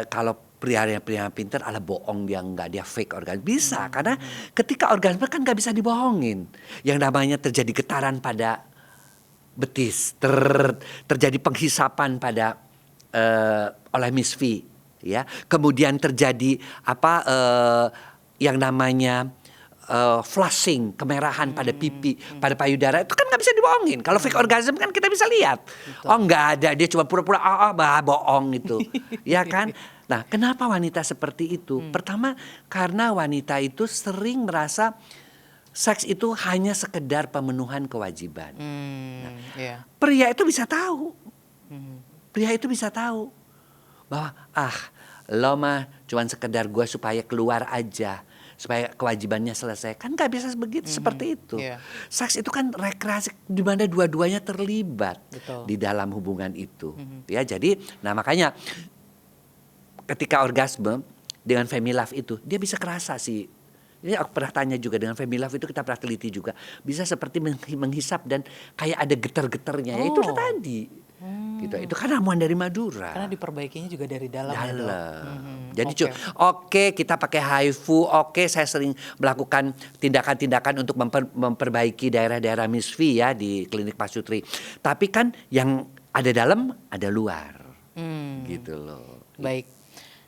Speaker 1: kalau pria pinter ala bohong dia fake orgasme bisa karena ketika orgasme kan nggak bisa dibohongin. Yang namanya terjadi getaran pada betis, terjadi penghisapan pada oleh Miss V, ya. Kemudian terjadi yang namanya flushing, kemerahan pada pipi, pada payudara itu kan nggak bisa dibohongin. Kalau fake orgasm kan kita bisa lihat. Betul. Oh nggak ada, dia cuma pura-pura bohong itu, ya kan? Nah, kenapa wanita seperti itu? Pertama karena wanita itu sering merasa seks itu hanya sekedar pemenuhan kewajiban. Pria itu bisa tahu. Pria itu bisa tahu bahwa lo mah cuman sekedar gue supaya keluar aja, supaya kewajibannya selesai. Kan gak bisa begitu seperti itu. Seks itu kan rekreasi di mana dua-duanya terlibat.
Speaker 2: Betul.
Speaker 1: Di dalam hubungan itu. Ya, jadi makanya ketika orgasme dengan family love itu dia bisa kerasa sih. Ini aku pernah tanya juga dengan family love itu kita pernah teliti juga. Bisa seperti menghisap dan kayak ada getar-getarnya. Ya itu tadi. Gitu. Itu kan ramuan dari Madura.
Speaker 2: Karena diperbaikinya juga dari dalam. Ya, dok.
Speaker 1: Jadi kita pakai HIFU, saya sering melakukan tindakan-tindakan untuk memperbaiki daerah-daerah Miss V ya di klinik Pak Sutri. Tapi kan yang ada dalam ada luar. Gitu loh.
Speaker 2: Baik.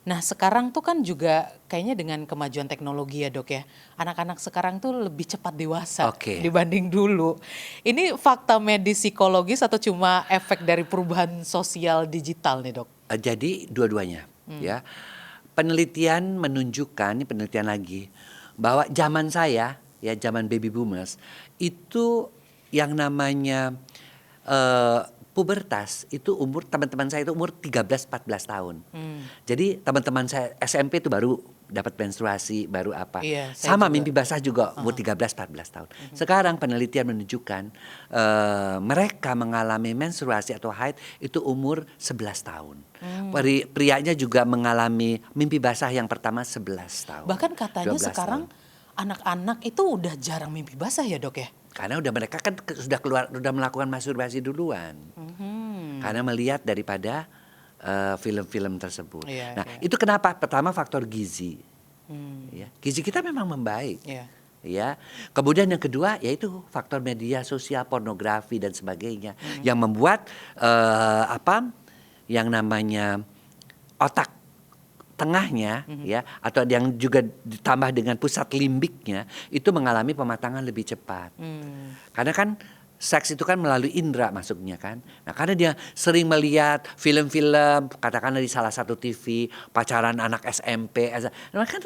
Speaker 2: Nah sekarang tuh kan juga kayaknya dengan kemajuan teknologi ya dok ya. Anak-anak sekarang tuh lebih cepat dewasa dibanding dulu. Ini fakta medis psikologis atau cuma efek dari perubahan sosial digital nih dok?
Speaker 1: Jadi dua-duanya ya. Penelitian menunjukkan, ini penelitian lagi, bahwa zaman saya ya zaman baby boomers itu yang namanya pubertas itu teman-teman saya itu umur 13-14 tahun. Jadi teman-teman saya SMP itu baru dapat menstruasi, baru apa.
Speaker 2: Iya,
Speaker 1: sama mimpi basah juga umur 13-14 tahun. Sekarang penelitian menunjukkan mereka mengalami menstruasi atau haid itu umur 11 tahun. Prianya juga mengalami mimpi basah yang pertama 11 tahun.
Speaker 2: Bahkan katanya sekarang anak-anak itu udah jarang mimpi basah ya dok ya?
Speaker 1: Karena mereka kan sudah melakukan masturbasi duluan. Karena melihat daripada film-film tersebut.
Speaker 2: Iya,
Speaker 1: Nah,
Speaker 2: iya.
Speaker 1: itu kenapa? Pertama faktor gizi. Ya, gizi kita memang membaik.
Speaker 2: Iya.
Speaker 1: Ya, kemudian yang kedua yaitu faktor media sosial, pornografi dan sebagainya yang membuat yang namanya otak tengahnya ya atau yang juga ditambah dengan pusat limbiknya itu mengalami pematangan lebih cepat. Karena kan seks itu kan melalui indera masuknya kan. Nah, karena dia sering melihat film-film katakanlah di salah satu TV pacaran anak SMP, nah, kan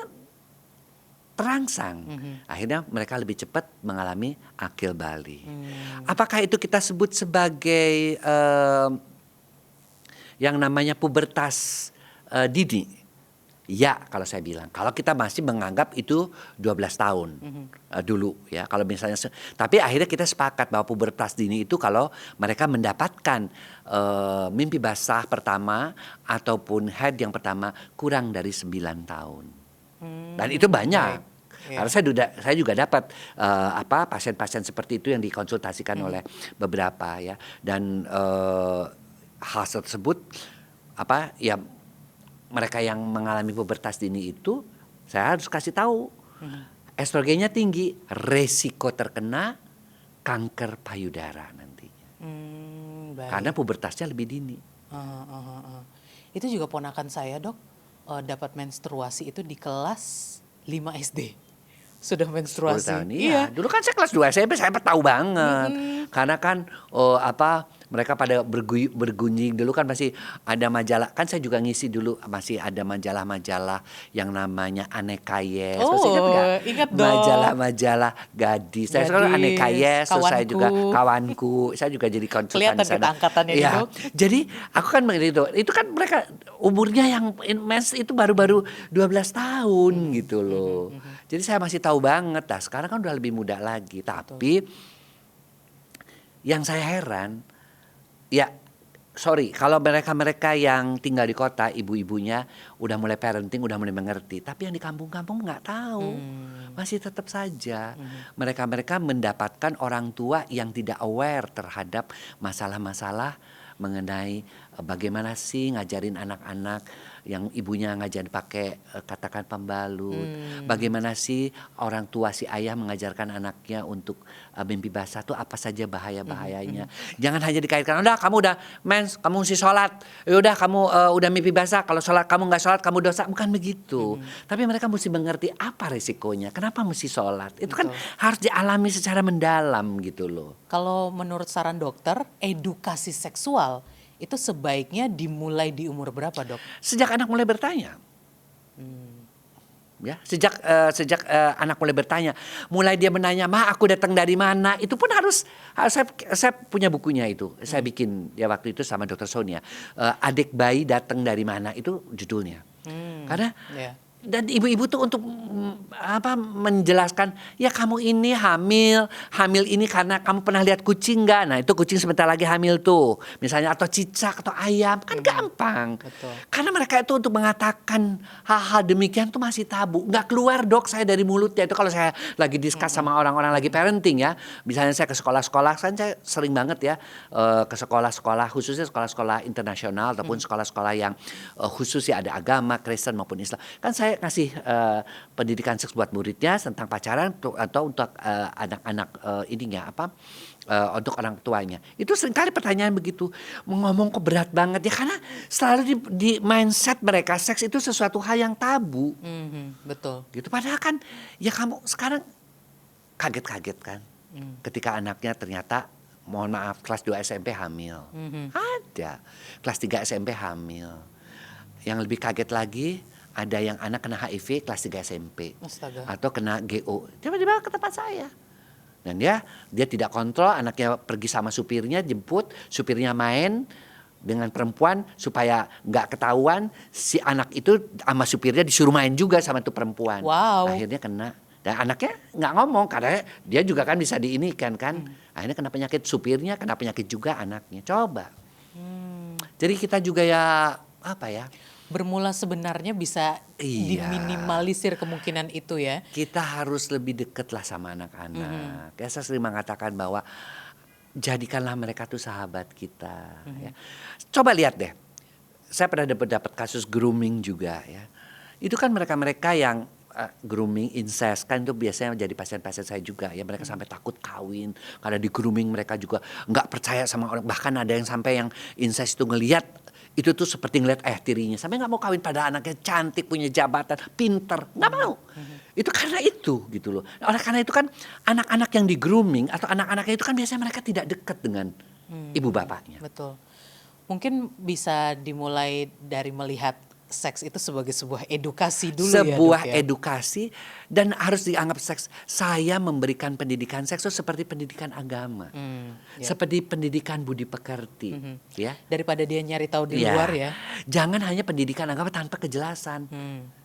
Speaker 1: terangsang. Akhirnya mereka lebih cepat mengalami akil balik. Apakah itu kita sebut sebagai yang namanya pubertas dini? Ya, kalau saya bilang. Kalau kita masih menganggap itu 12 tahun dulu ya. Kalau misalnya tapi akhirnya kita sepakat bahwa pubertas dini itu kalau mereka mendapatkan mimpi basah pertama ataupun head yang pertama kurang dari 9 tahun. Dan itu banyak.
Speaker 2: Baik.
Speaker 1: Karena saya juga dapat pasien-pasien seperti itu yang dikonsultasikan oleh beberapa ya. Dan hal tersebut ya mereka yang mengalami pubertas dini itu saya harus kasih tahu estrogennya tinggi, resiko terkena kanker payudara nantinya.
Speaker 2: Baik.
Speaker 1: Karena pubertasnya lebih dini.
Speaker 2: Itu juga ponakan saya, Dok, dapat menstruasi itu di kelas 5 SD. Sudah
Speaker 1: 10
Speaker 2: menstruasi.
Speaker 1: tahun. Iya. Dulu kan saya kelas 2 SMP saya tahu banget. Karena kan mereka pada bergunjing dulu kan masih ada majalah. Kan saya juga ngisi dulu masih ada majalah-majalah yang namanya Aneka Yes. Masih ingat nggak?
Speaker 2: Ingat dong.
Speaker 1: Majalah-majalah gadis. Saya sekarang
Speaker 2: Gadis,
Speaker 1: Aneka Yes. Terus saya
Speaker 2: Kawanku.
Speaker 1: juga kawanku. Saya juga jadi konsultan
Speaker 2: Kelihatan
Speaker 1: di sana.
Speaker 2: kita angkatannya nih,
Speaker 1: Iya.
Speaker 2: Dok.
Speaker 1: Jadi aku kan begitu. Itu kan mereka umurnya yang mens itu baru-baru 12 tahun gitu loh. Jadi saya masih tahu banget. Nah, sekarang kan udah lebih muda lagi. Tapi yang saya heran, ya sorry, kalau mereka yang tinggal di kota, ibu-ibunya udah mulai parenting, udah mulai mengerti. Tapi yang di kampung-kampung nggak tahu, masih tetap saja mereka mendapatkan orang tua yang tidak aware terhadap masalah-masalah mengenai bagaimana sih ngajarin anak-anak yang ibunya ngajarin pakai katakan pembalut. Bagaimana sih orang tua si ayah mengajarkan anaknya untuk mimpi basah tuh apa saja bahaya-bahayanya. Jangan hanya dikaitkan, udah kamu udah mens, kamu mesti sholat. Udah kamu udah mimpi basah, kalau sholat kamu nggak sholat kamu dosa. Bukan begitu. Tapi mereka mesti mengerti apa resikonya. Kenapa mesti sholat. Itu kan harus dialami secara mendalam gitu loh.
Speaker 2: Kalau menurut saran dokter, edukasi seksual itu sebaiknya dimulai di umur berapa, Dok?
Speaker 1: Sejak anak mulai bertanya. Ya, sejak anak mulai bertanya, mulai dia menanya, "Ma, aku datang dari mana?" Itu pun harus saya punya bukunya itu. Saya bikin ya waktu itu sama Dr. Sonia. Adik bayi datang dari mana itu judulnya. Karena dan ibu-ibu tuh untuk menjelaskan ya kamu ini hamil ini karena kamu pernah lihat kucing nggak? Nah itu kucing sebentar lagi hamil tuh misalnya atau cicak atau ayam kan gampang.
Speaker 2: Betul.
Speaker 1: Karena mereka itu untuk mengatakan hal-hal demikian tuh masih tabu, nggak keluar dok saya dari mulutnya. Itu kalau saya lagi discuss sama orang-orang lagi parenting ya, misalnya saya ke sekolah-sekolah kan saya sering banget ya ke sekolah-sekolah khususnya sekolah-sekolah internasional ataupun sekolah-sekolah yang khusus ya ada agama Kristen maupun Islam kan saya ngasih pendidikan seks buat muridnya tentang pacaran atau untuk anak-anak untuk orang tuanya. Itu seringkali pertanyaan begitu ngomong kok berat banget ya karena selalu di mindset mereka seks itu sesuatu hal yang tabu.
Speaker 2: Betul.
Speaker 1: Gitu padahal kan ya kamu sekarang kaget-kaget kan ketika anaknya ternyata mohon maaf kelas 2 SMP hamil. Ada kelas 3 SMP hamil. Yang lebih kaget lagi ada yang anak kena HIV kelas 3 SMP.
Speaker 2: Astaga.
Speaker 1: Atau kena GO. Tiba-tiba ke tempat saya. Dan dia tidak kontrol, anaknya pergi sama supirnya, jemput, supirnya main dengan perempuan supaya nggak ketahuan. Si anak itu sama supirnya disuruh main juga sama tuh perempuan.
Speaker 2: Wow.
Speaker 1: Akhirnya kena. Dan anaknya nggak ngomong karena dia juga kan bisa diinikan kan. Akhirnya kena penyakit supirnya, kena penyakit juga anaknya. Coba. Jadi kita juga ya
Speaker 2: Bermula sebenarnya bisa diminimalisir kemungkinan itu ya.
Speaker 1: Kita harus lebih dekat lah sama anak-anak. Ya, saya sering mengatakan bahwa jadikanlah mereka tuh sahabat kita. Ya. Coba lihat deh, saya pernah dapat kasus grooming juga ya. Itu kan mereka-mereka yang grooming, incest kan itu biasanya jadi pasien-pasien saya juga ya, mereka sampai takut kawin karena di grooming, mereka juga nggak percaya sama orang, bahkan ada yang sampai yang incest itu ngelihat itu tuh seperti ngeliat tirinya, sampai nggak mau kawin pada anaknya cantik, punya jabatan, pinter, nggak mau. Itu karena itu gitu loh. Oleh karena itu kan anak-anak yang di grooming atau anak-anaknya itu kan biasanya mereka tidak dekat dengan ibu bapaknya.
Speaker 2: Betul. Mungkin bisa dimulai dari melihat seks itu sebagai sebuah edukasi dulu
Speaker 1: Sebuah
Speaker 2: ya, Dok, ya.
Speaker 1: edukasi, dan harus dianggap seks. Saya memberikan pendidikan seks itu seperti pendidikan agama,
Speaker 2: Ya.
Speaker 1: seperti pendidikan budi pekerti, ya.
Speaker 2: Daripada dia nyari tahu di
Speaker 1: Ya.
Speaker 2: luar ya.
Speaker 1: Jangan hanya pendidikan agama tanpa kejelasan,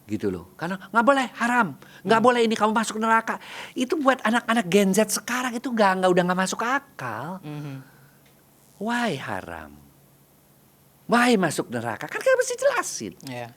Speaker 1: gitu loh. Karena nggak boleh, haram, nggak boleh ini, kamu masuk neraka. Itu buat anak-anak Gen Z sekarang itu udah nggak masuk akal. Why haram? Why masuk neraka? Kan kita mesti jelasin.
Speaker 2: Ya.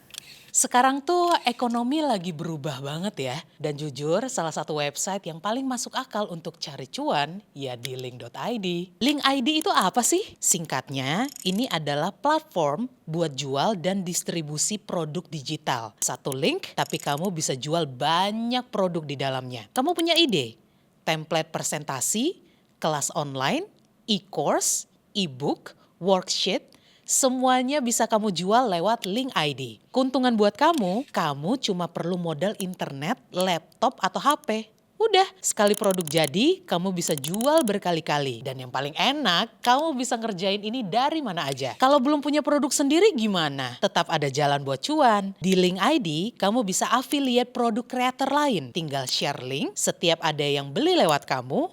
Speaker 2: Sekarang tuh ekonomi lagi berubah banget ya. Dan jujur salah satu website yang paling masuk akal untuk cari cuan ya di link.id. Link ID itu apa sih? Singkatnya, ini adalah platform buat jual dan distribusi produk digital. Satu link tapi kamu bisa jual banyak produk di dalamnya. Kamu punya ide? Template presentasi, kelas online, e-course, e-book, worksheet, semuanya bisa kamu jual lewat link ID. Keuntungan buat kamu cuma perlu modal internet, laptop, atau HP. Udah, sekali produk jadi, kamu bisa jual berkali-kali. Dan yang paling enak, kamu bisa ngerjain ini dari mana aja. Kalau belum punya produk sendiri gimana? Tetap ada jalan buat cuan. Di link ID, kamu bisa affiliate produk creator lain. Tinggal share link, setiap ada yang beli lewat kamu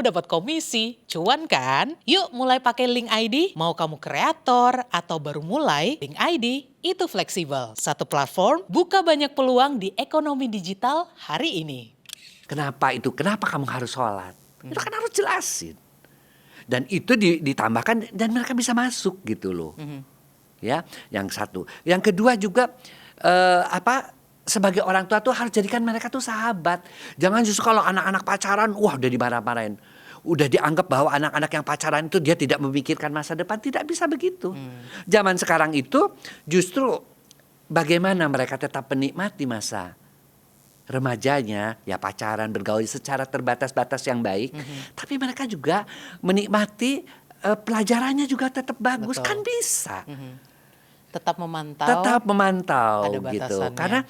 Speaker 2: dapat komisi. Cuan kan? Yuk mulai pakai link ID. Mau kamu kreator atau baru mulai, link ID itu fleksibel. Satu platform, buka banyak peluang di ekonomi digital hari ini.
Speaker 1: Kenapa itu? Kenapa kamu harus sholat? Itu kan harus jelasin. Dan itu ditambahkan dan mereka bisa masuk gitu loh. Ya, yang satu. Yang kedua juga sebagai orang tua tuh harus jadikan mereka tuh sahabat. Jangan justru kalau anak-anak pacaran, wah udah dimarah-marahin. Udah dianggap bahwa anak-anak yang pacaran itu dia tidak memikirkan masa depan. Tidak bisa begitu. Zaman sekarang itu justru bagaimana mereka tetap menikmati masa remajanya, ya pacaran, bergaul secara terbatas-batas yang baik. Tapi mereka juga menikmati pelajarannya juga tetap bagus.
Speaker 2: Betul.
Speaker 1: Kan bisa.
Speaker 2: Tetap memantau.
Speaker 1: Ada gitu.
Speaker 2: batasannya.
Speaker 1: Karena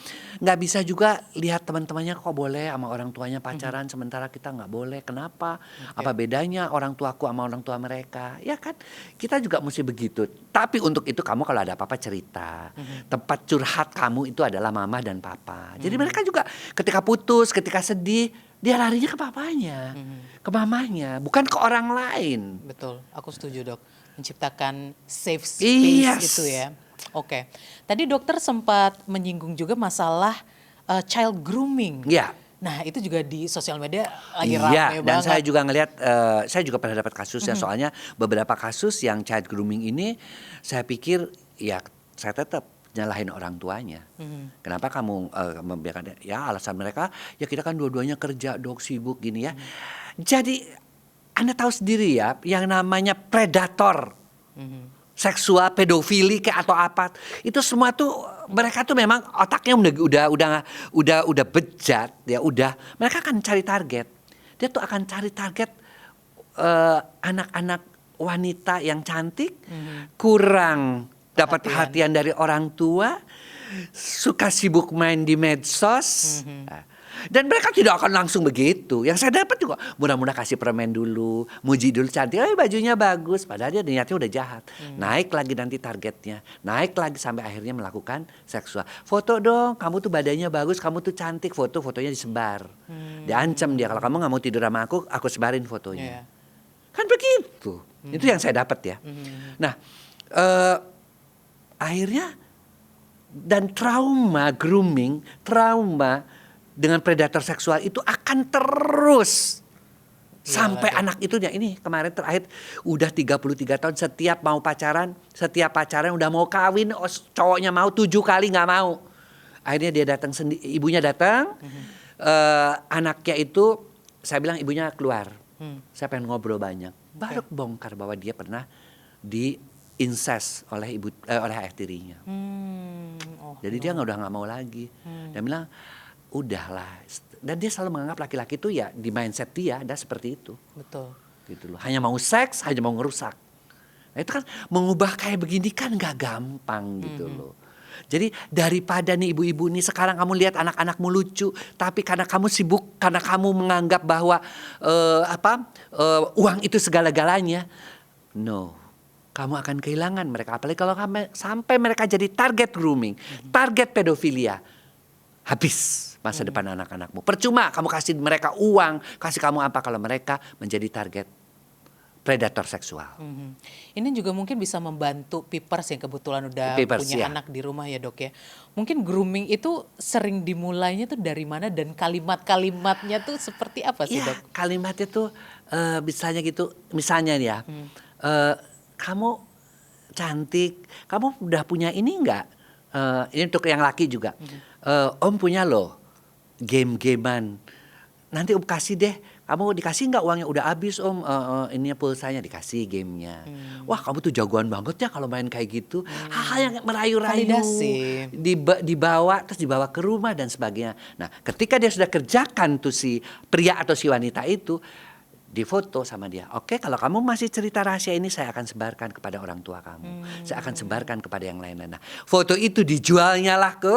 Speaker 1: nggak bisa juga lihat teman-temannya kok boleh sama orang tuanya pacaran sementara kita nggak boleh. Kenapa? Apa bedanya orang tuaku sama orang tua mereka? Ya kan, kita juga mesti begitu. Tapi untuk itu kamu kalau ada apa-apa cerita. Tempat curhat kamu itu adalah mama dan papa. Jadi mereka juga ketika putus, ketika sedih, dia larinya ke papanya, ke mamanya, bukan ke orang lain.
Speaker 2: Betul, aku setuju dok. Menciptakan safe space
Speaker 1: Yes.
Speaker 2: itu ya. Oke, tadi dokter sempat menyinggung juga masalah child grooming.
Speaker 1: Ya.
Speaker 2: Nah itu juga di sosial media lagi
Speaker 1: Iya,
Speaker 2: rame
Speaker 1: dan
Speaker 2: banget.
Speaker 1: saya juga ngelihat, saya juga pernah dapat kasusnya, soalnya beberapa kasus yang child grooming ini, saya pikir ya saya tetap nyalahin orang tuanya. Kenapa kamu membiarkan? Ya alasan mereka, ya kita kan dua-duanya kerja, dok, sibuk gini ya. Jadi Anda tahu sendiri ya, yang namanya predator, seksual, pedofili kayak atau apa, itu semua tuh mereka tuh memang otaknya udah bejat ya, mereka akan cari target. Dia tuh akan cari target anak-anak wanita yang cantik, kurang dapat perhatian dari orang tua, suka sibuk main di medsos. Dan mereka tidak akan langsung begitu. Yang saya dapat juga mudah-mudahan kasih permen dulu, muji dulu cantik, bajunya bagus. Padahal dia niatnya udah jahat. Naik lagi nanti targetnya, naik lagi sampai akhirnya melakukan seksual. Foto dong, kamu tuh badannya bagus, kamu tuh cantik. Fotonya disebar. Diancam dia, kalau kamu nggak mau tidur sama aku sebarin fotonya. Kan begitu. Itu yang saya dapat ya. Nah, akhirnya dan trauma grooming, trauma dengan predator seksual itu akan terus sampai anak itu ya, ini kemarin terakhir udah 33 tahun, setiap pacaran udah mau kawin, cowoknya mau 7 kali nggak mau. Akhirnya dia datang ibunya datang, anaknya itu saya bilang ibunya keluar. Saya pengen ngobrol banyak. Baru bongkar bahwa dia pernah incest oleh oleh ayah tirinya.
Speaker 2: Oh,
Speaker 1: Jadi dia udah nggak mau lagi. Dia bilang udahlah. Dan dia selalu menganggap laki-laki itu ya di mindset dia ada seperti itu.
Speaker 2: betul.
Speaker 1: Gitu loh. Hanya mau seks, hanya mau ngerusak. Nah, itu kan mengubah kayak begini kan nggak gampang gitu loh. Jadi daripada nih ibu-ibu nih sekarang kamu lihat anak-anakmu lucu, tapi karena kamu sibuk, karena kamu menganggap bahwa uang itu segala-galanya, no, kamu akan kehilangan mereka. Apalagi kalau sampai mereka jadi target grooming, target pedofilia, habis masa depan anak-anakmu. Percuma kamu kasih mereka uang, kasih kamu apa kalau mereka menjadi target predator seksual.
Speaker 2: Ini juga mungkin bisa membantu Pipers yang kebetulan udah
Speaker 1: Pipers,
Speaker 2: punya
Speaker 1: ya.
Speaker 2: anak di rumah ya dok ya. Mungkin grooming itu sering dimulainya tuh dari mana dan kalimat-kalimatnya tuh seperti apa sih
Speaker 1: Ya,
Speaker 2: dok?
Speaker 1: kalimatnya tuh misalnya gitu, misalnya ya, kamu cantik, kamu udah punya ini enggak? Ini untuk yang laki juga. Om punya loh game-gamean. Nanti om kasih deh. Kamu dikasih nggak uangnya? Udah habis om, ininya pulsanya dikasih gamenya. Wah kamu tuh jagoan banget ya kalau main kayak gitu. Hal-hal yang merayu-rayu,
Speaker 2: Validasi.
Speaker 1: dibawa terus dibawa ke rumah dan sebagainya. Nah ketika dia sudah kerjakan tuh si pria atau si wanita itu, difoto sama dia. Oke, kalau kamu masih cerita rahasia ini saya akan sebarkan kepada orang tua kamu. Saya akan sebarkan kepada yang lain-lain. Nah, foto itu dijualnya lah ke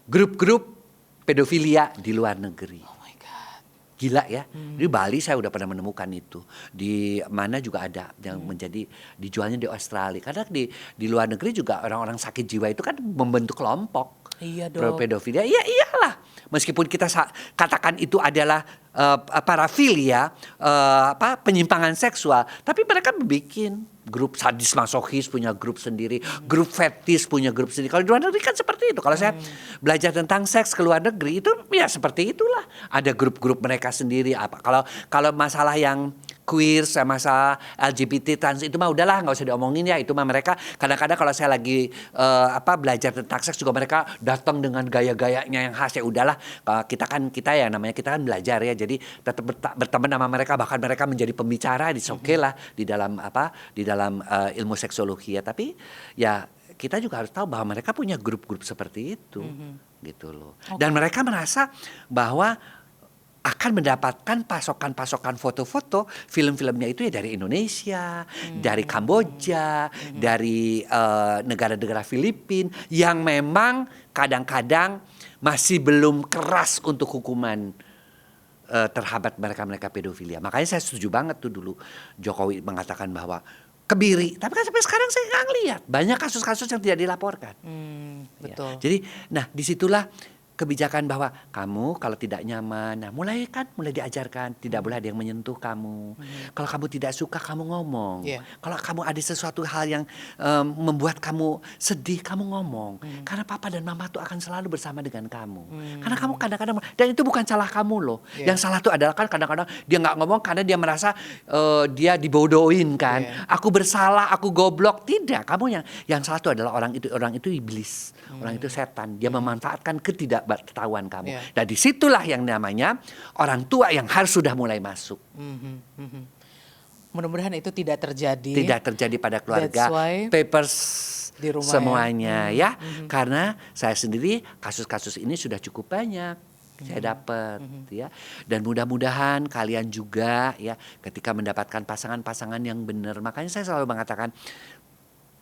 Speaker 1: grup-grup pedofilia di luar negeri.
Speaker 2: Oh my God.
Speaker 1: Gila ya. Di Bali saya udah pernah menemukan itu. Di mana juga ada yang menjadi dijualnya di Australia. Karena di luar negeri juga orang-orang sakit jiwa itu kan membentuk kelompok.
Speaker 2: Iya dok.
Speaker 1: Pedofilia, iya iyalah. Meskipun kita katakan itu adalah parafilia, penyimpangan seksual, tapi mereka bikin grup sadis masokis punya grup sendiri, grup fetis punya grup sendiri. Kalau di luar negeri kan seperti itu. Kalau saya belajar tentang seks ke luar negeri itu ya seperti itulah. Ada grup-grup mereka sendiri. Kalau masalah yang queer, masalah LGBT trans itu mah udahlah nggak usah diomongin ya, itu mah mereka kadang-kadang kalau saya lagi belajar tentang seks juga mereka datang dengan gaya-gayanya yang khas. Ya udahlah, kita ya namanya kita kan belajar ya, jadi tetap berteman sama mereka, bahkan mereka menjadi pembicara di lah di dalam ilmu seksologi ya. Tapi ya kita juga harus tahu bahwa mereka punya grup-grup seperti itu gitu loh. Dan mereka merasa bahwa akan mendapatkan pasokan-pasokan foto-foto film-filmnya itu ya dari Indonesia, dari Kamboja, dari negara-negara Filipina yang memang kadang-kadang masih belum keras untuk hukuman terhadap mereka pedofilia. Makanya saya setuju banget tuh dulu Jokowi mengatakan bahwa kebiri, tapi kan sampai sekarang saya nggak ngeliat banyak kasus-kasus yang tidak dilaporkan.
Speaker 2: Betul.
Speaker 1: Ya. Jadi, nah disitulah kebijakan bahwa kamu kalau tidak nyaman, nah mulai diajarkan tidak boleh ada yang menyentuh kamu. Kalau kamu tidak suka kamu ngomong.
Speaker 2: Yeah.
Speaker 1: Kalau kamu ada sesuatu hal yang membuat kamu sedih kamu ngomong. Karena papa dan mama tuh akan selalu bersama dengan kamu. Karena kamu kadang-kadang, dan itu bukan salah kamu loh.
Speaker 2: Yeah.
Speaker 1: Yang salah tuh adalah kan kadang-kadang dia nggak ngomong karena dia merasa dia dibodohin kan.
Speaker 2: Yeah.
Speaker 1: Aku bersalah, aku goblok. Tidak, kamu yang salah tuh adalah orang itu iblis, orang itu setan. Dia memanfaatkan ketidaktahuan kamu.
Speaker 2: Yeah.
Speaker 1: Dan disitulah yang namanya orang tua yang harus sudah mulai masuk.
Speaker 2: Mudah-mudahan itu tidak terjadi.
Speaker 1: Tidak terjadi pada keluarga.
Speaker 2: That's why
Speaker 1: Papers
Speaker 2: di rumah
Speaker 1: semuanya ya. Karena saya sendiri kasus-kasus ini sudah cukup banyak. Saya dapat ya. Dan mudah-mudahan kalian juga ya ketika mendapatkan pasangan-pasangan yang benar. Makanya saya selalu mengatakan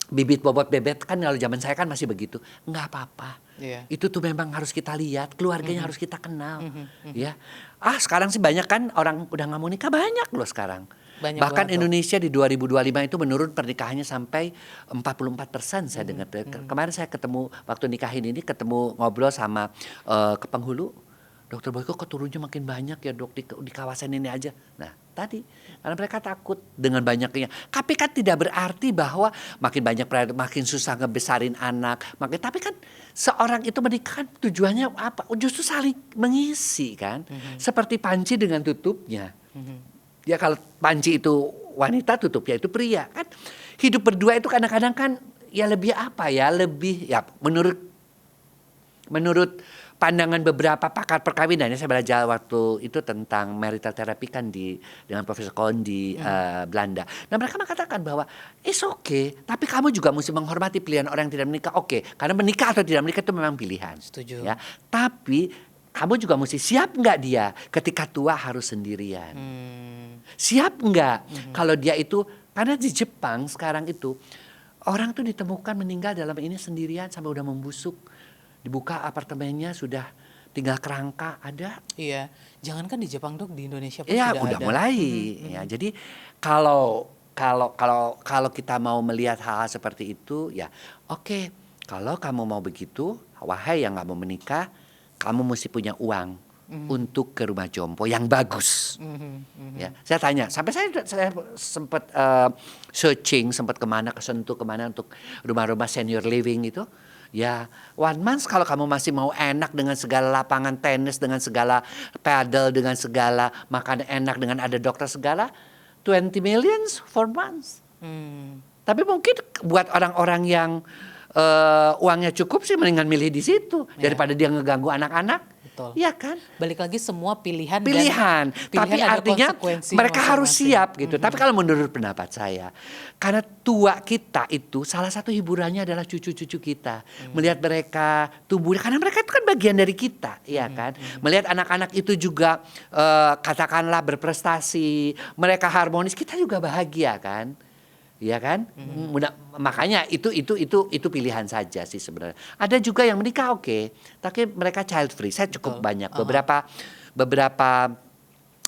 Speaker 1: bibit bobot bebet kan kalau zaman saya kan masih begitu. Enggak apa-apa.
Speaker 2: Iya.
Speaker 1: Itu tuh memang harus kita lihat, keluarganya harus kita kenal. Ya. Sekarang sih banyak kan orang udah nggak mau nikah, banyak loh sekarang.
Speaker 2: Banyak
Speaker 1: Bahkan
Speaker 2: banget,
Speaker 1: Indonesia di 2025 itu menurun pernikahannya sampai 44% saya dengar. Kemarin saya ketemu waktu nikahin ini ketemu ngobrol sama ke penghulu. Dokter Boyko kok turunnya makin banyak ya dok di kawasan ini aja. Nah tadi karena mereka takut dengan banyaknya. Tapi kan tidak berarti bahwa makin banyak makin susah ngebesarin anak. Tapi kan seorang itu menikah kan tujuannya apa? Justru saling mengisi kan. Seperti panci dengan tutupnya. Ya kalau panci itu wanita, tutupnya itu pria kan. Hidup berdua itu kadang-kadang kan ya lebih apa ya? Lebih ya menurut pandangan beberapa pakar perkawinan ya, saya belajar waktu itu tentang marital therapy kan dengan Profesor Kohn di Belanda. Nah mereka mengatakan bahwa it's okay, tapi kamu juga mesti menghormati pilihan orang yang tidak menikah. Oke, karena menikah atau tidak menikah itu memang pilihan.
Speaker 2: Setuju.
Speaker 1: Ya, tapi kamu juga mesti siap nggak dia ketika tua harus sendirian. Siap nggak kalau dia itu, karena di Jepang sekarang itu orang tuh ditemukan meninggal dalam ini sendirian sampai udah membusuk. Dibuka apartemennya sudah tinggal kerangka ada.
Speaker 2: Iya, jangankan di Jepang dok, di Indonesia pun
Speaker 1: Ya
Speaker 2: sudah
Speaker 1: udah
Speaker 2: ada.
Speaker 1: mulai. Ya, jadi kalau kita mau melihat hal seperti itu ya oke. Kalau kamu mau begitu, wahai yang nggak mau menikah, kamu mesti punya uang untuk ke rumah jompo yang bagus. Ya, saya tanya, sampai saya sempat searching, sempat kemana, kesentuh kemana untuk rumah-rumah senior living itu. Ya, 1 month kalau kamu masih mau enak dengan segala lapangan tenis, dengan segala paddle, dengan segala makan enak, dengan ada dokter segala, 20 millions for months. Tapi mungkin buat orang-orang yang uangnya cukup sih mendingan milih di situ daripada dia ngeganggu anak-anak.
Speaker 2: Betul.
Speaker 1: Iya kan?
Speaker 2: Balik lagi semua pilihan.
Speaker 1: Pilihan. Tapi
Speaker 2: ada
Speaker 1: artinya
Speaker 2: konsekuensi
Speaker 1: mereka harus
Speaker 2: masing-masing.
Speaker 1: siap gitu. Tapi kalau menurut pendapat saya, karena tua kita itu salah satu hiburannya adalah cucu-cucu kita. Melihat mereka tumbuh, karena mereka itu kan bagian dari kita, ya kan? Melihat anak-anak itu juga katakanlah berprestasi, mereka harmonis, kita juga bahagia kan? Iya kan? Makanya itu pilihan saja sih sebenarnya. Ada juga yang menikah oke, tapi mereka child free. Saya cukup banyak beberapa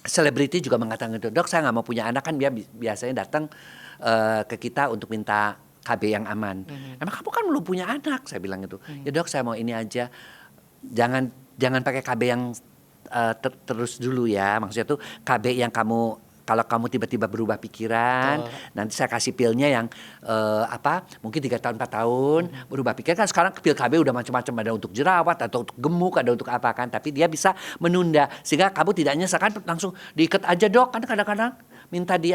Speaker 1: selebriti juga mengatakan gitu. Dok, saya nggak mau punya anak, kan dia biasanya datang ke kita untuk minta KB yang aman. Emang kamu kan belum punya anak, saya bilang gitu. Ya dok, saya mau ini aja. Jangan pakai KB yang terus dulu ya. Maksudnya tuh KB yang kalau kamu tiba-tiba berubah pikiran, nanti saya kasih pilnya yang mungkin 3 tahun 4 tahun berubah pikiran. Kan sekarang pil KB udah macam-macam, ada untuk jerawat atau untuk gemuk, ada untuk apa kan. Tapi dia bisa menunda sehingga kamu tidak nyesel, kan langsung diikat aja dok. Kan kadang-kadang minta di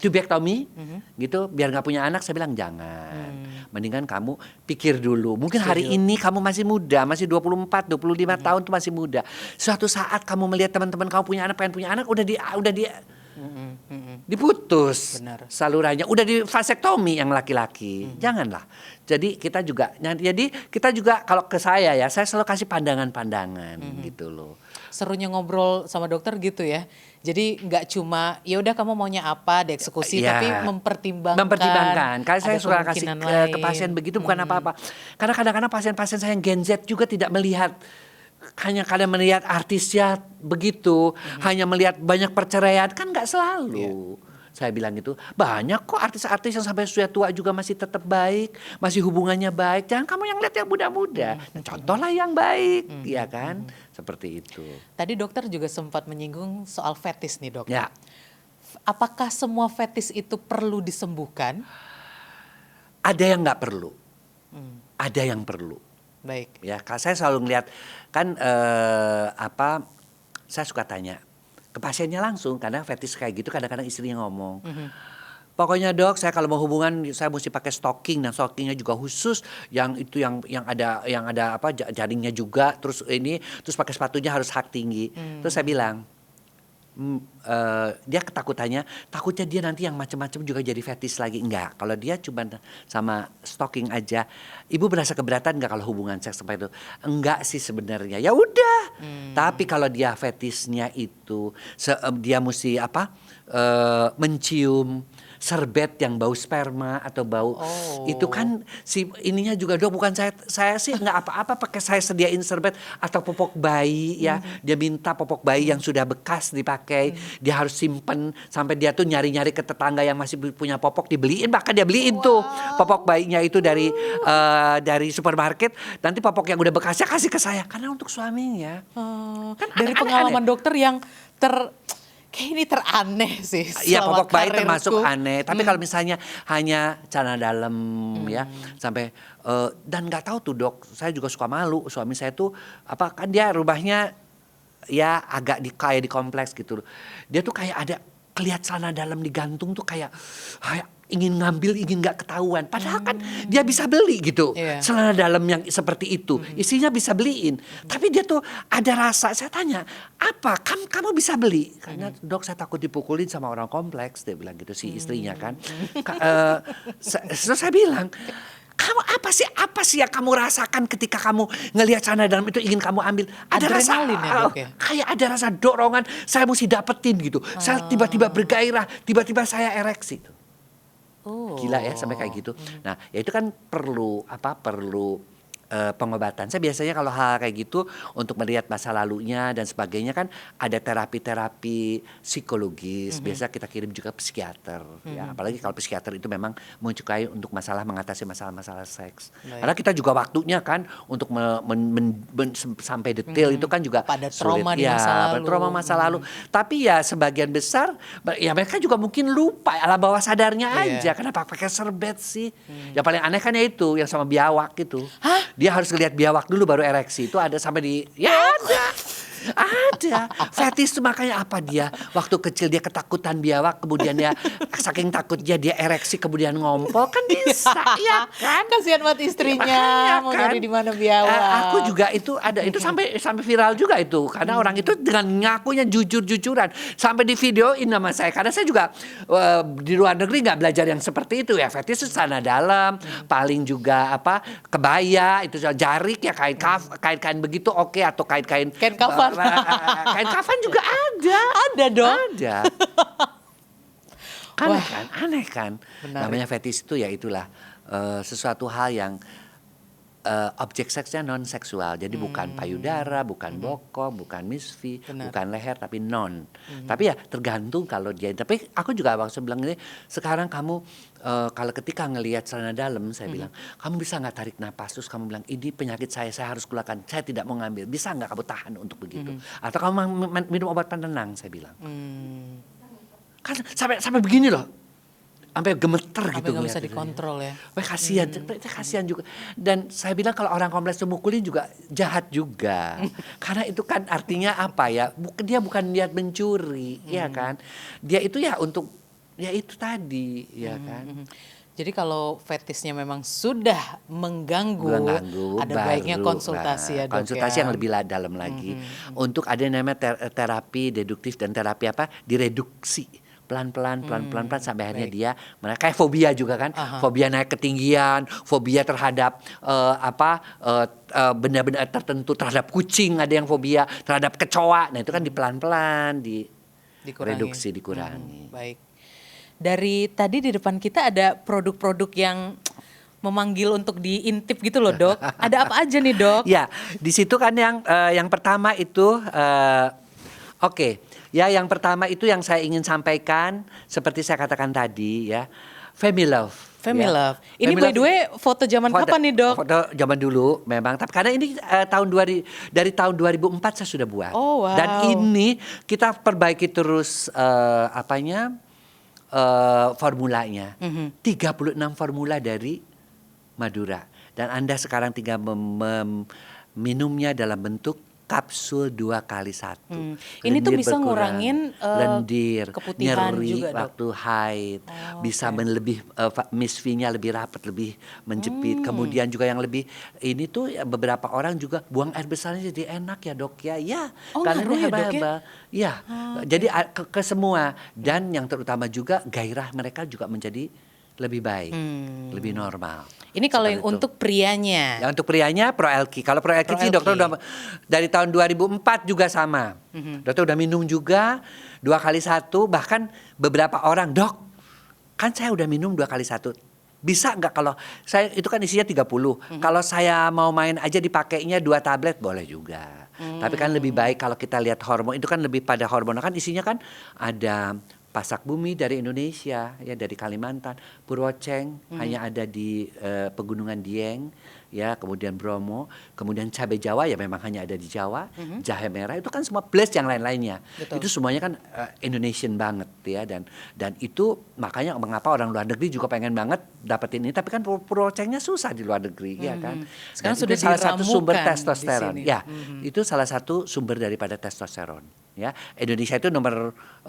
Speaker 1: tubektomi gitu biar nggak punya anak. Saya bilang jangan. Mendingan kamu pikir dulu. Mungkin hari ini kamu masih muda, masih 24, 25 tahun tuh masih muda. Suatu saat kamu melihat teman-teman kamu punya anak, pengen punya anak, udah diputus.
Speaker 2: Benar.
Speaker 1: Salurannya, udah di vasektomi yang laki-laki. Janganlah. Jadi kita juga kalau ke saya ya, saya selalu kasih pandangan-pandangan gitu loh.
Speaker 2: Serunya ngobrol sama dokter gitu ya. Jadi nggak cuma ya udah kamu maunya apa dieksekusi, tapi mempertimbangkan.
Speaker 1: Karena saya suka kasih
Speaker 2: kemungkinan
Speaker 1: ke
Speaker 2: lain.
Speaker 1: pasien begitu bukan apa-apa. Karena kadang-kadang pasien-pasien saya yang Gen Z juga tidak melihat, hanya kadang melihat artisnya begitu, hanya melihat banyak perceraian, kan nggak selalu. Saya bilang gitu, banyak kok artis-artis yang sampai sudah tua juga masih tetap baik, masih hubungannya baik. Jangan kamu yang lihat yang muda-muda. Contohlah yang baik, ya kan? Seperti itu.
Speaker 2: Tadi dokter juga sempat menyinggung soal fetis nih dok.
Speaker 1: Ya.
Speaker 2: Apakah semua fetis itu perlu disembuhkan?
Speaker 1: Ada yang nggak perlu, ada yang perlu.
Speaker 2: Baik.
Speaker 1: Ya, saya selalu ngeliat kan saya suka tanya ke pasiennya langsung, karena fetis kayak gitu kadang-kadang istrinya ngomong. Pokoknya dok, saya kalau mau hubungan saya mesti pakai stocking, dan stockingnya juga khusus yang itu yang ada jaringnya juga, terus pakai sepatunya harus hak tinggi. Terus saya bilang dia takutnya dia nanti yang macam-macam juga jadi fetis lagi. Enggak, kalau dia cuma sama stocking aja, ibu berasa keberatan enggak kalau hubungan seks sampai itu? Enggak sih sebenarnya, ya udah. Tapi kalau dia fetisnya itu dia mesti mencium serbet yang bau sperma atau bau itu kan si ininya juga dok, bukan saya sih nggak apa-apa pakai saya sediain serbet atau popok bayi ya. Dia minta popok bayi yang sudah bekas dipakai, dia harus simpen sampai dia tuh nyari-nyari ke tetangga yang masih punya popok, dibeliin, bahkan dia beliin tuh popok bayinya itu dari supermarket. Nanti popok yang udah bekasnya kasih ke saya karena untuk suaminya. Kan
Speaker 2: Dari pengalaman dokter yang kayak ini teraneh sih.
Speaker 1: Iya, popok bayi
Speaker 2: karirku.
Speaker 1: termasuk aneh. Tapi kalau misalnya hanya celana dalam ya sampai dan nggak tahu tuh dok, saya juga suka malu. Suami saya tuh kan dia rumahnya ya agak kayak di kompleks gitu. Dia tuh kayak ada kelihat celana dalam digantung tuh kayak ingin ngambil, ingin nggak ketahuan. Padahal kan dia bisa beli gitu.
Speaker 2: Iya.
Speaker 1: Celana dalam yang seperti itu. Istrinya bisa beliin. Tapi dia tuh ada rasa, saya tanya, apa kamu bisa beli? Karena dok saya takut dipukulin sama orang kompleks. Dia bilang gitu si istrinya kan. Terus saya bilang, kamu apa sih yang kamu rasakan ketika kamu ngelihat celana dalam itu ingin kamu ambil? Ada rasa
Speaker 2: Adrenalin ya, Dok, ya?
Speaker 1: kayak ada rasa dorongan, saya mesti dapetin gitu. Saya tiba-tiba bergairah, tiba-tiba saya ereksi.
Speaker 2: Oh.
Speaker 1: Gila ya sampai kayak gitu. Nah, ya itu kan perlu pengobatan. Saya biasanya kalau hal kayak gitu untuk melihat masa lalunya dan sebagainya kan ada terapi-terapi psikologis. Biasa kita kirim juga psikiater. Ya, apalagi kalau psikiater itu memang mencukai untuk mengatasi masalah-masalah seks.
Speaker 2: Baik.
Speaker 1: Karena kita juga waktunya kan untuk sampai detail itu kan juga
Speaker 2: Pada
Speaker 1: sulit.
Speaker 2: trauma di
Speaker 1: Ya,
Speaker 2: masa
Speaker 1: pada
Speaker 2: lalu.
Speaker 1: trauma masa lalu. Tapi ya sebagian besar ya mereka juga mungkin lupa alam bawah sadarnya
Speaker 2: Iya.
Speaker 1: aja. Kenapa pakai serbet sih? Ya paling aneh kan ya itu yang sama biawak gitu.
Speaker 2: Hah?
Speaker 1: Dia harus lihat biawak dulu baru ereksi. Itu ada sampai di ya ada. Fetish tuh makanya apa dia waktu kecil dia ketakutan biawak, kemudian dia saking takutnya dia ereksi kemudian ngompol kan bisa ya kan?
Speaker 2: Kasihan buat istrinya
Speaker 1: Makanya
Speaker 2: mau
Speaker 1: kan.
Speaker 2: nyari di mana biawak.
Speaker 1: Aku juga itu ada itu sampai viral juga itu karena orang itu dengan ngakunya jujur-jujuran sampai di videoin nama saya karena saya juga di luar negeri nggak belajar yang seperti itu ya fetish itu celana dalam paling juga kebaya itu jarik ya kain begitu oke atau kain
Speaker 2: Kain kafan.
Speaker 1: kain kafan juga ada
Speaker 2: Ada dong.
Speaker 1: ada aneh kan
Speaker 2: Menarik.
Speaker 1: namanya fetish itu ya itulah sesuatu hal yang objek seksnya non seksual jadi bukan payudara bukan bokong bukan misfi
Speaker 2: Benar.
Speaker 1: bukan leher tapi non tapi ya tergantung kalau dia tapi aku juga waktu bilang ini sekarang kamu kalau ketika ngelihat celana dalam saya bilang kamu bisa nggak tarik napas terus kamu bilang ini penyakit saya harus keluarkan saya tidak mau ngambil bisa nggak kamu tahan untuk begitu atau kamu minum obat penenang saya bilang kan sampai begini loh sampai gemeter
Speaker 2: Tapi
Speaker 1: gitu
Speaker 2: nggak bisa
Speaker 1: ngeliatnya.
Speaker 2: dikontrol ya.
Speaker 1: Wah kasihan juga. Dan saya bilang kalau orang kompleks itu mukulin juga jahat juga. Karena itu kan artinya apa ya? Dia bukan niat mencuri, ya kan? Dia itu ya untuk ya itu tadi, ya kan?
Speaker 2: Jadi kalau fetisnya memang sudah mengganggu, ada baiknya
Speaker 1: baru,
Speaker 2: konsultasi ya dok
Speaker 1: konsultasi
Speaker 2: ya.
Speaker 1: yang lebih dalam lagi. Untuk ada yang namanya terapi deduktif dan terapi direduksi. Pelan-pelan sampai akhirnya dia kayak fobia juga kan, fobia naik ketinggian, fobia terhadap benda-benda tertentu, terhadap kucing ada yang fobia, terhadap kecoa, nah itu kan pelan-pelan dikurangi.
Speaker 2: Baik. Dari tadi di depan kita ada produk-produk yang memanggil untuk diintip gitu loh dok. Ada apa aja nih dok?
Speaker 1: Ya, di situ kan yang pertama itu oke. Ya, yang pertama itu yang saya ingin sampaikan seperti saya katakan tadi ya, Family Love.
Speaker 2: Family
Speaker 1: ya.
Speaker 2: Love. Ini
Speaker 1: Family
Speaker 2: by
Speaker 1: Love
Speaker 2: the way foto zaman kapan nih dok?
Speaker 1: Foto zaman dulu memang. Tapi karena ini dari tahun 2004 saya sudah buat.
Speaker 2: Oh, wow.
Speaker 1: Dan ini kita perbaiki terus formulanya. 36 formula dari Madura. Dan Anda sekarang tinggal minumnya dalam bentuk kapsul 2x1.
Speaker 2: Ini tuh
Speaker 1: Lendir
Speaker 2: bisa
Speaker 1: berkurang,
Speaker 2: ngurangin
Speaker 1: lendir,
Speaker 2: keputihan
Speaker 1: nyeri
Speaker 2: juga, Dok.
Speaker 1: waktu haid, bisa lebih misfinya lebih rapat, lebih menjepit. Kemudian juga yang lebih ini tuh ya, beberapa orang juga buang air besarnya jadi enak ya dok ya. Ya, karena
Speaker 2: ngaruh
Speaker 1: ini
Speaker 2: ya, Dok, ya?
Speaker 1: herbal. Ya, jadi ke semua dan yang terutama juga gairah mereka juga menjadi lebih baik, lebih normal.
Speaker 2: Ini kalau
Speaker 1: Seperti
Speaker 2: yang
Speaker 1: itu.
Speaker 2: untuk prianya.
Speaker 1: Ya untuk prianya Pro Elki. Kalau Pro Elki sih dokter udah dari tahun 2004 juga sama. Dokter udah minum juga 2x1 bahkan beberapa orang dok kan saya udah minum 2x1. Bisa nggak kalau saya itu kan isinya 30. Kalau saya mau main aja dipakainya 2 tablet boleh juga. Tapi kan lebih baik kalau kita lihat hormon itu kan lebih pada hormon kan isinya kan ada pasak bumi dari Indonesia ya dari Kalimantan, Purwoceng hanya ada di pegunungan Dieng ya, kemudian Bromo, kemudian cabai Jawa ya memang hanya ada di Jawa, jahe merah itu kan semua plus yang lain-lainnya.
Speaker 2: Betul.
Speaker 1: Itu semuanya kan Indonesian banget ya dan itu makanya mengapa orang luar negeri juga pengen banget dapetin ini tapi kan Purwocengnya susah di luar negeri ya kan.
Speaker 2: Sekarang
Speaker 1: Dan
Speaker 2: sudah
Speaker 1: itu salah satu sumber
Speaker 2: diramukan di
Speaker 1: testosteron.
Speaker 2: sini.
Speaker 1: Ya, itu salah satu sumber daripada testosteron. Ya, Indonesia itu nomor 2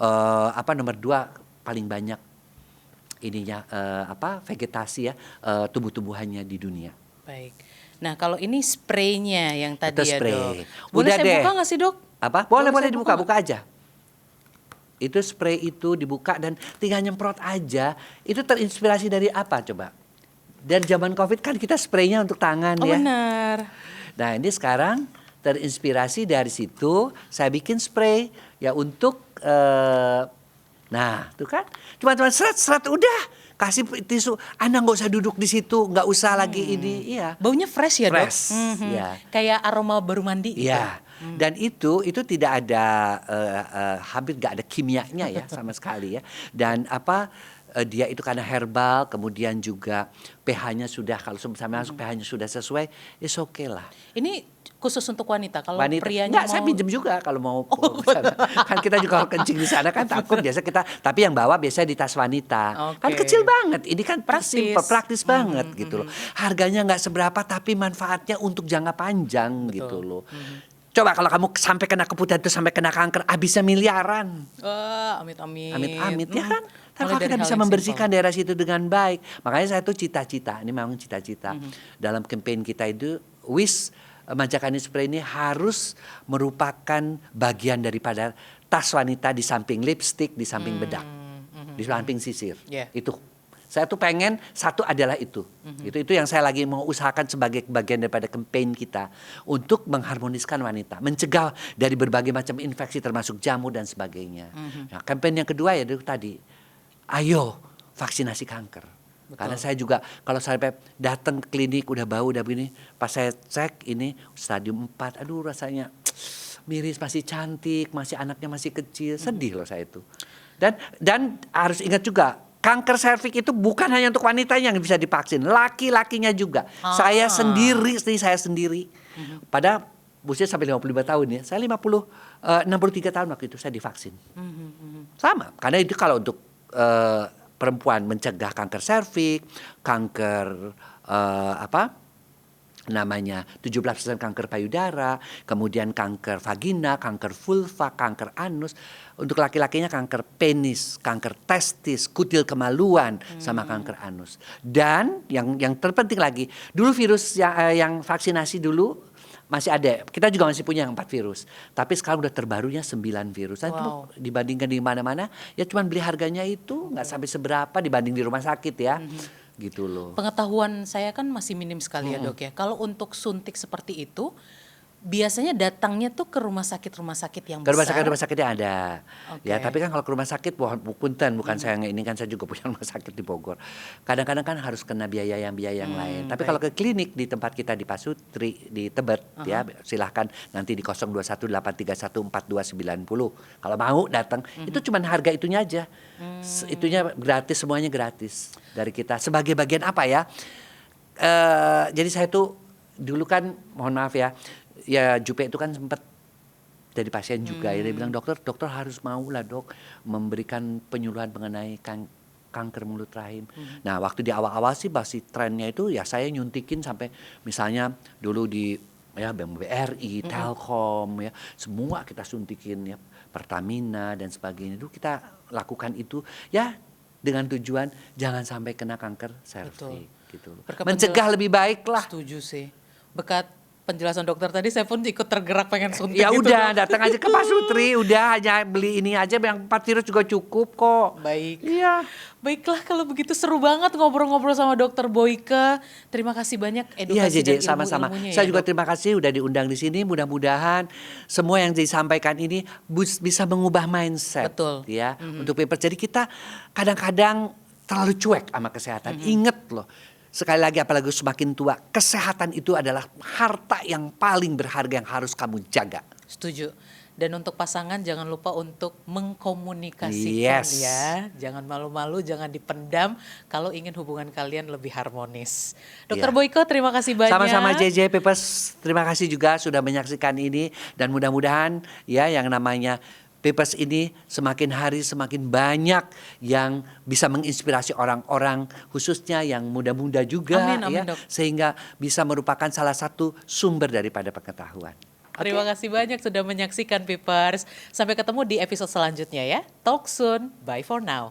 Speaker 1: paling banyak ininya vegetasi ya, tumbuh-tumbuhannya di dunia.
Speaker 2: Baik. Nah, kalau ini spraynya yang tadi
Speaker 1: Itu
Speaker 2: ya,
Speaker 1: spray.
Speaker 2: Dok. Boleh
Speaker 1: Udah
Speaker 2: saya
Speaker 1: deh.
Speaker 2: buka nggak sih, Dok?
Speaker 1: Apa?
Speaker 2: Boleh
Speaker 1: Boleh
Speaker 2: saya
Speaker 1: dibuka,
Speaker 2: buka
Speaker 1: buka aja. Itu spray itu dibuka dan tinggal nyemprot aja. Itu terinspirasi dari apa coba? Dari zaman Covid kan kita spraynya untuk tangan
Speaker 2: Oh,
Speaker 1: ya.
Speaker 2: benar.
Speaker 1: Nah ini sekarang terinspirasi dari situ saya bikin spray ya untuk nah tuh kan cuma seret udah kasih tisu, Anda nggak usah duduk di situ, nggak usah lagi ini, iya.
Speaker 2: Baunya fresh ya, Dok?
Speaker 1: Fresh,
Speaker 2: Mhm.
Speaker 1: ya.
Speaker 2: Kayak aroma baru mandi gitu.
Speaker 1: Iya, dan itu tidak ada hampir nggak ada kimianya ya sama sekali ya. Dan dia itu karena herbal, kemudian juga pH-nya sudah kalau sampai masuk pH-nya sudah sesuai, it's okay lah.
Speaker 2: Ini khusus untuk wanita. Kalau
Speaker 1: Wanita,
Speaker 2: prianya
Speaker 1: enggak,
Speaker 2: mau
Speaker 1: saya pinjem juga kalau mau ke sana. Kan kita juga kalau kencing di sana kan takut biasa kita, tapi yang bawa biasanya di tas wanita. Kan
Speaker 2: Oke.
Speaker 1: kecil banget, ini kan
Speaker 2: Praktis.
Speaker 1: praktis banget gitu loh. Harganya nggak seberapa tapi manfaatnya untuk jangka panjang gitu loh. Coba kalau kamu sampai kena keputihan itu sampai kena kanker, habisnya miliaran.
Speaker 2: Wah, amit-amit.
Speaker 1: Amit-amit ya kan. Tapi
Speaker 2: Mulai
Speaker 1: kalau
Speaker 2: dari
Speaker 1: kita
Speaker 2: hal
Speaker 1: bisa
Speaker 2: yang
Speaker 1: membersihkan
Speaker 2: simpel.
Speaker 1: daerah situ dengan baik. Makanya saya tuh cita-cita, ini memang cita-cita. Dalam campaign kita itu, Wish Majakani Spray ini harus merupakan bagian daripada tas wanita di samping lipstick, di samping bedak, di samping sisir.
Speaker 2: Yeah.
Speaker 1: Itu. Saya tuh pengen satu adalah itu. Itu yang saya lagi mau usahakan sebagai bagian daripada campaign kita untuk mengharmoniskan wanita, mencegah dari berbagai macam infeksi termasuk jamur dan sebagainya. Nah, campaign yang kedua ya itu tadi, ayo vaksinasi kanker. Karena saya juga kalau sampai datang ke klinik udah bau udah begini, pas saya cek ini stadium 4, aduh rasanya miris, masih cantik, masih anaknya masih kecil, sedih loh saya itu. Dan harus ingat juga kanker serviks itu bukan hanya untuk wanita yang bisa divaksin, laki-lakinya juga. Saya sendiri. Pada usia sampai 55 tahun ya. Saya 63 tahun waktu itu saya divaksin. Sama, karena itu kalau untuk perempuan mencegah kanker serviks, kanker 17% kanker payudara, kemudian kanker vagina, kanker vulva, kanker anus. Untuk laki-lakinya kanker penis, kanker testis, kutil kemaluan, sama kanker anus. Dan yang terpenting lagi, dulu virus yang vaksinasi dulu masih ada. Kita juga masih punya yang 4 virus. Tapi sekarang udah terbarunya 9 virus. Nah, itu dibandingkan di mana-mana, ya cuman beli harganya itu nggak sampai seberapa dibanding di rumah sakit ya. Gitu loh.
Speaker 2: Pengetahuan saya kan masih minim sekali ya, Dok ya. Kalau untuk suntik seperti itu biasanya datangnya tuh ke rumah sakit yang
Speaker 1: Ke
Speaker 2: besar.
Speaker 1: rumah sakitnya ada.
Speaker 2: Oke.
Speaker 1: Ya, tapi kan kalau ke rumah sakit bukan saya ini kan saya juga punya rumah sakit di Bogor. Kadang-kadang kan harus kena biaya yang lain. Tapi kalau ke klinik di tempat kita di Pasutri di Tebet ya silahkan nanti di 0218314290. Kalau mau datang itu cuman harga itunya aja. Itunya gratis, semuanya gratis dari kita sebagai bagian apa ya? Jadi saya tuh dulu kan mohon maaf ya Jupe itu kan sempat jadi pasien juga ya, dia bilang dokter harus mau lah dok memberikan penyuluhan mengenai kanker mulut rahim. Nah waktu di awal-awal sih masih trennya itu ya saya nyuntikin sampai misalnya dulu di BRI, Telkom ya semua kita suntikin ya, Pertamina dan sebagainya itu kita lakukan itu ya dengan tujuan jangan sampai kena kanker serviks gitu. Mencegah lebih baik lah.
Speaker 2: Setuju sih. Berkat penjelasan dokter tadi saya pun ikut tergerak pengen suntik
Speaker 1: Ya
Speaker 2: gitu,
Speaker 1: udah
Speaker 2: Dok.
Speaker 1: datang aja ke Pasutri, udah hanya beli ini aja yang 4 virus juga cukup kok.
Speaker 2: Baik.
Speaker 1: Iya.
Speaker 2: Baiklah kalau begitu seru banget ngobrol-ngobrol sama Dokter Boyke. Terima kasih banyak
Speaker 1: Iya
Speaker 2: edukasi
Speaker 1: JJ,
Speaker 2: dan
Speaker 1: sama-sama.
Speaker 2: ilmu-ilmunya
Speaker 1: Saya
Speaker 2: ya,
Speaker 1: juga
Speaker 2: Dok.
Speaker 1: terima kasih udah diundang di sini. Mudah-mudahan semua yang disampaikan ini bisa mengubah mindset.
Speaker 2: Betul.
Speaker 1: Ya, untuk people. Jadi kita kadang-kadang terlalu cuek sama kesehatan. Ingat loh. Sekali lagi apalagi semakin tua, kesehatan itu adalah harta yang paling berharga yang harus kamu jaga.
Speaker 2: Setuju. Dan untuk pasangan jangan lupa untuk mengkomunikasikan
Speaker 1: Yes.
Speaker 2: ya. Jangan malu-malu, jangan dipendam kalau ingin hubungan kalian lebih harmonis. Dokter
Speaker 1: Iya.
Speaker 2: Boyke terima kasih banyak.
Speaker 1: Sama-sama JJ Papers, terima kasih juga sudah menyaksikan ini. Dan mudah-mudahan ya yang namanya Papers ini semakin hari semakin banyak yang bisa menginspirasi orang-orang khususnya yang muda-muda juga
Speaker 2: Amin,
Speaker 1: ya
Speaker 2: Dok.
Speaker 1: sehingga bisa merupakan salah satu sumber daripada pengetahuan.
Speaker 2: Terima kasih banyak sudah menyaksikan Papers. Sampai ketemu di episode selanjutnya ya. Talk soon. Bye for now.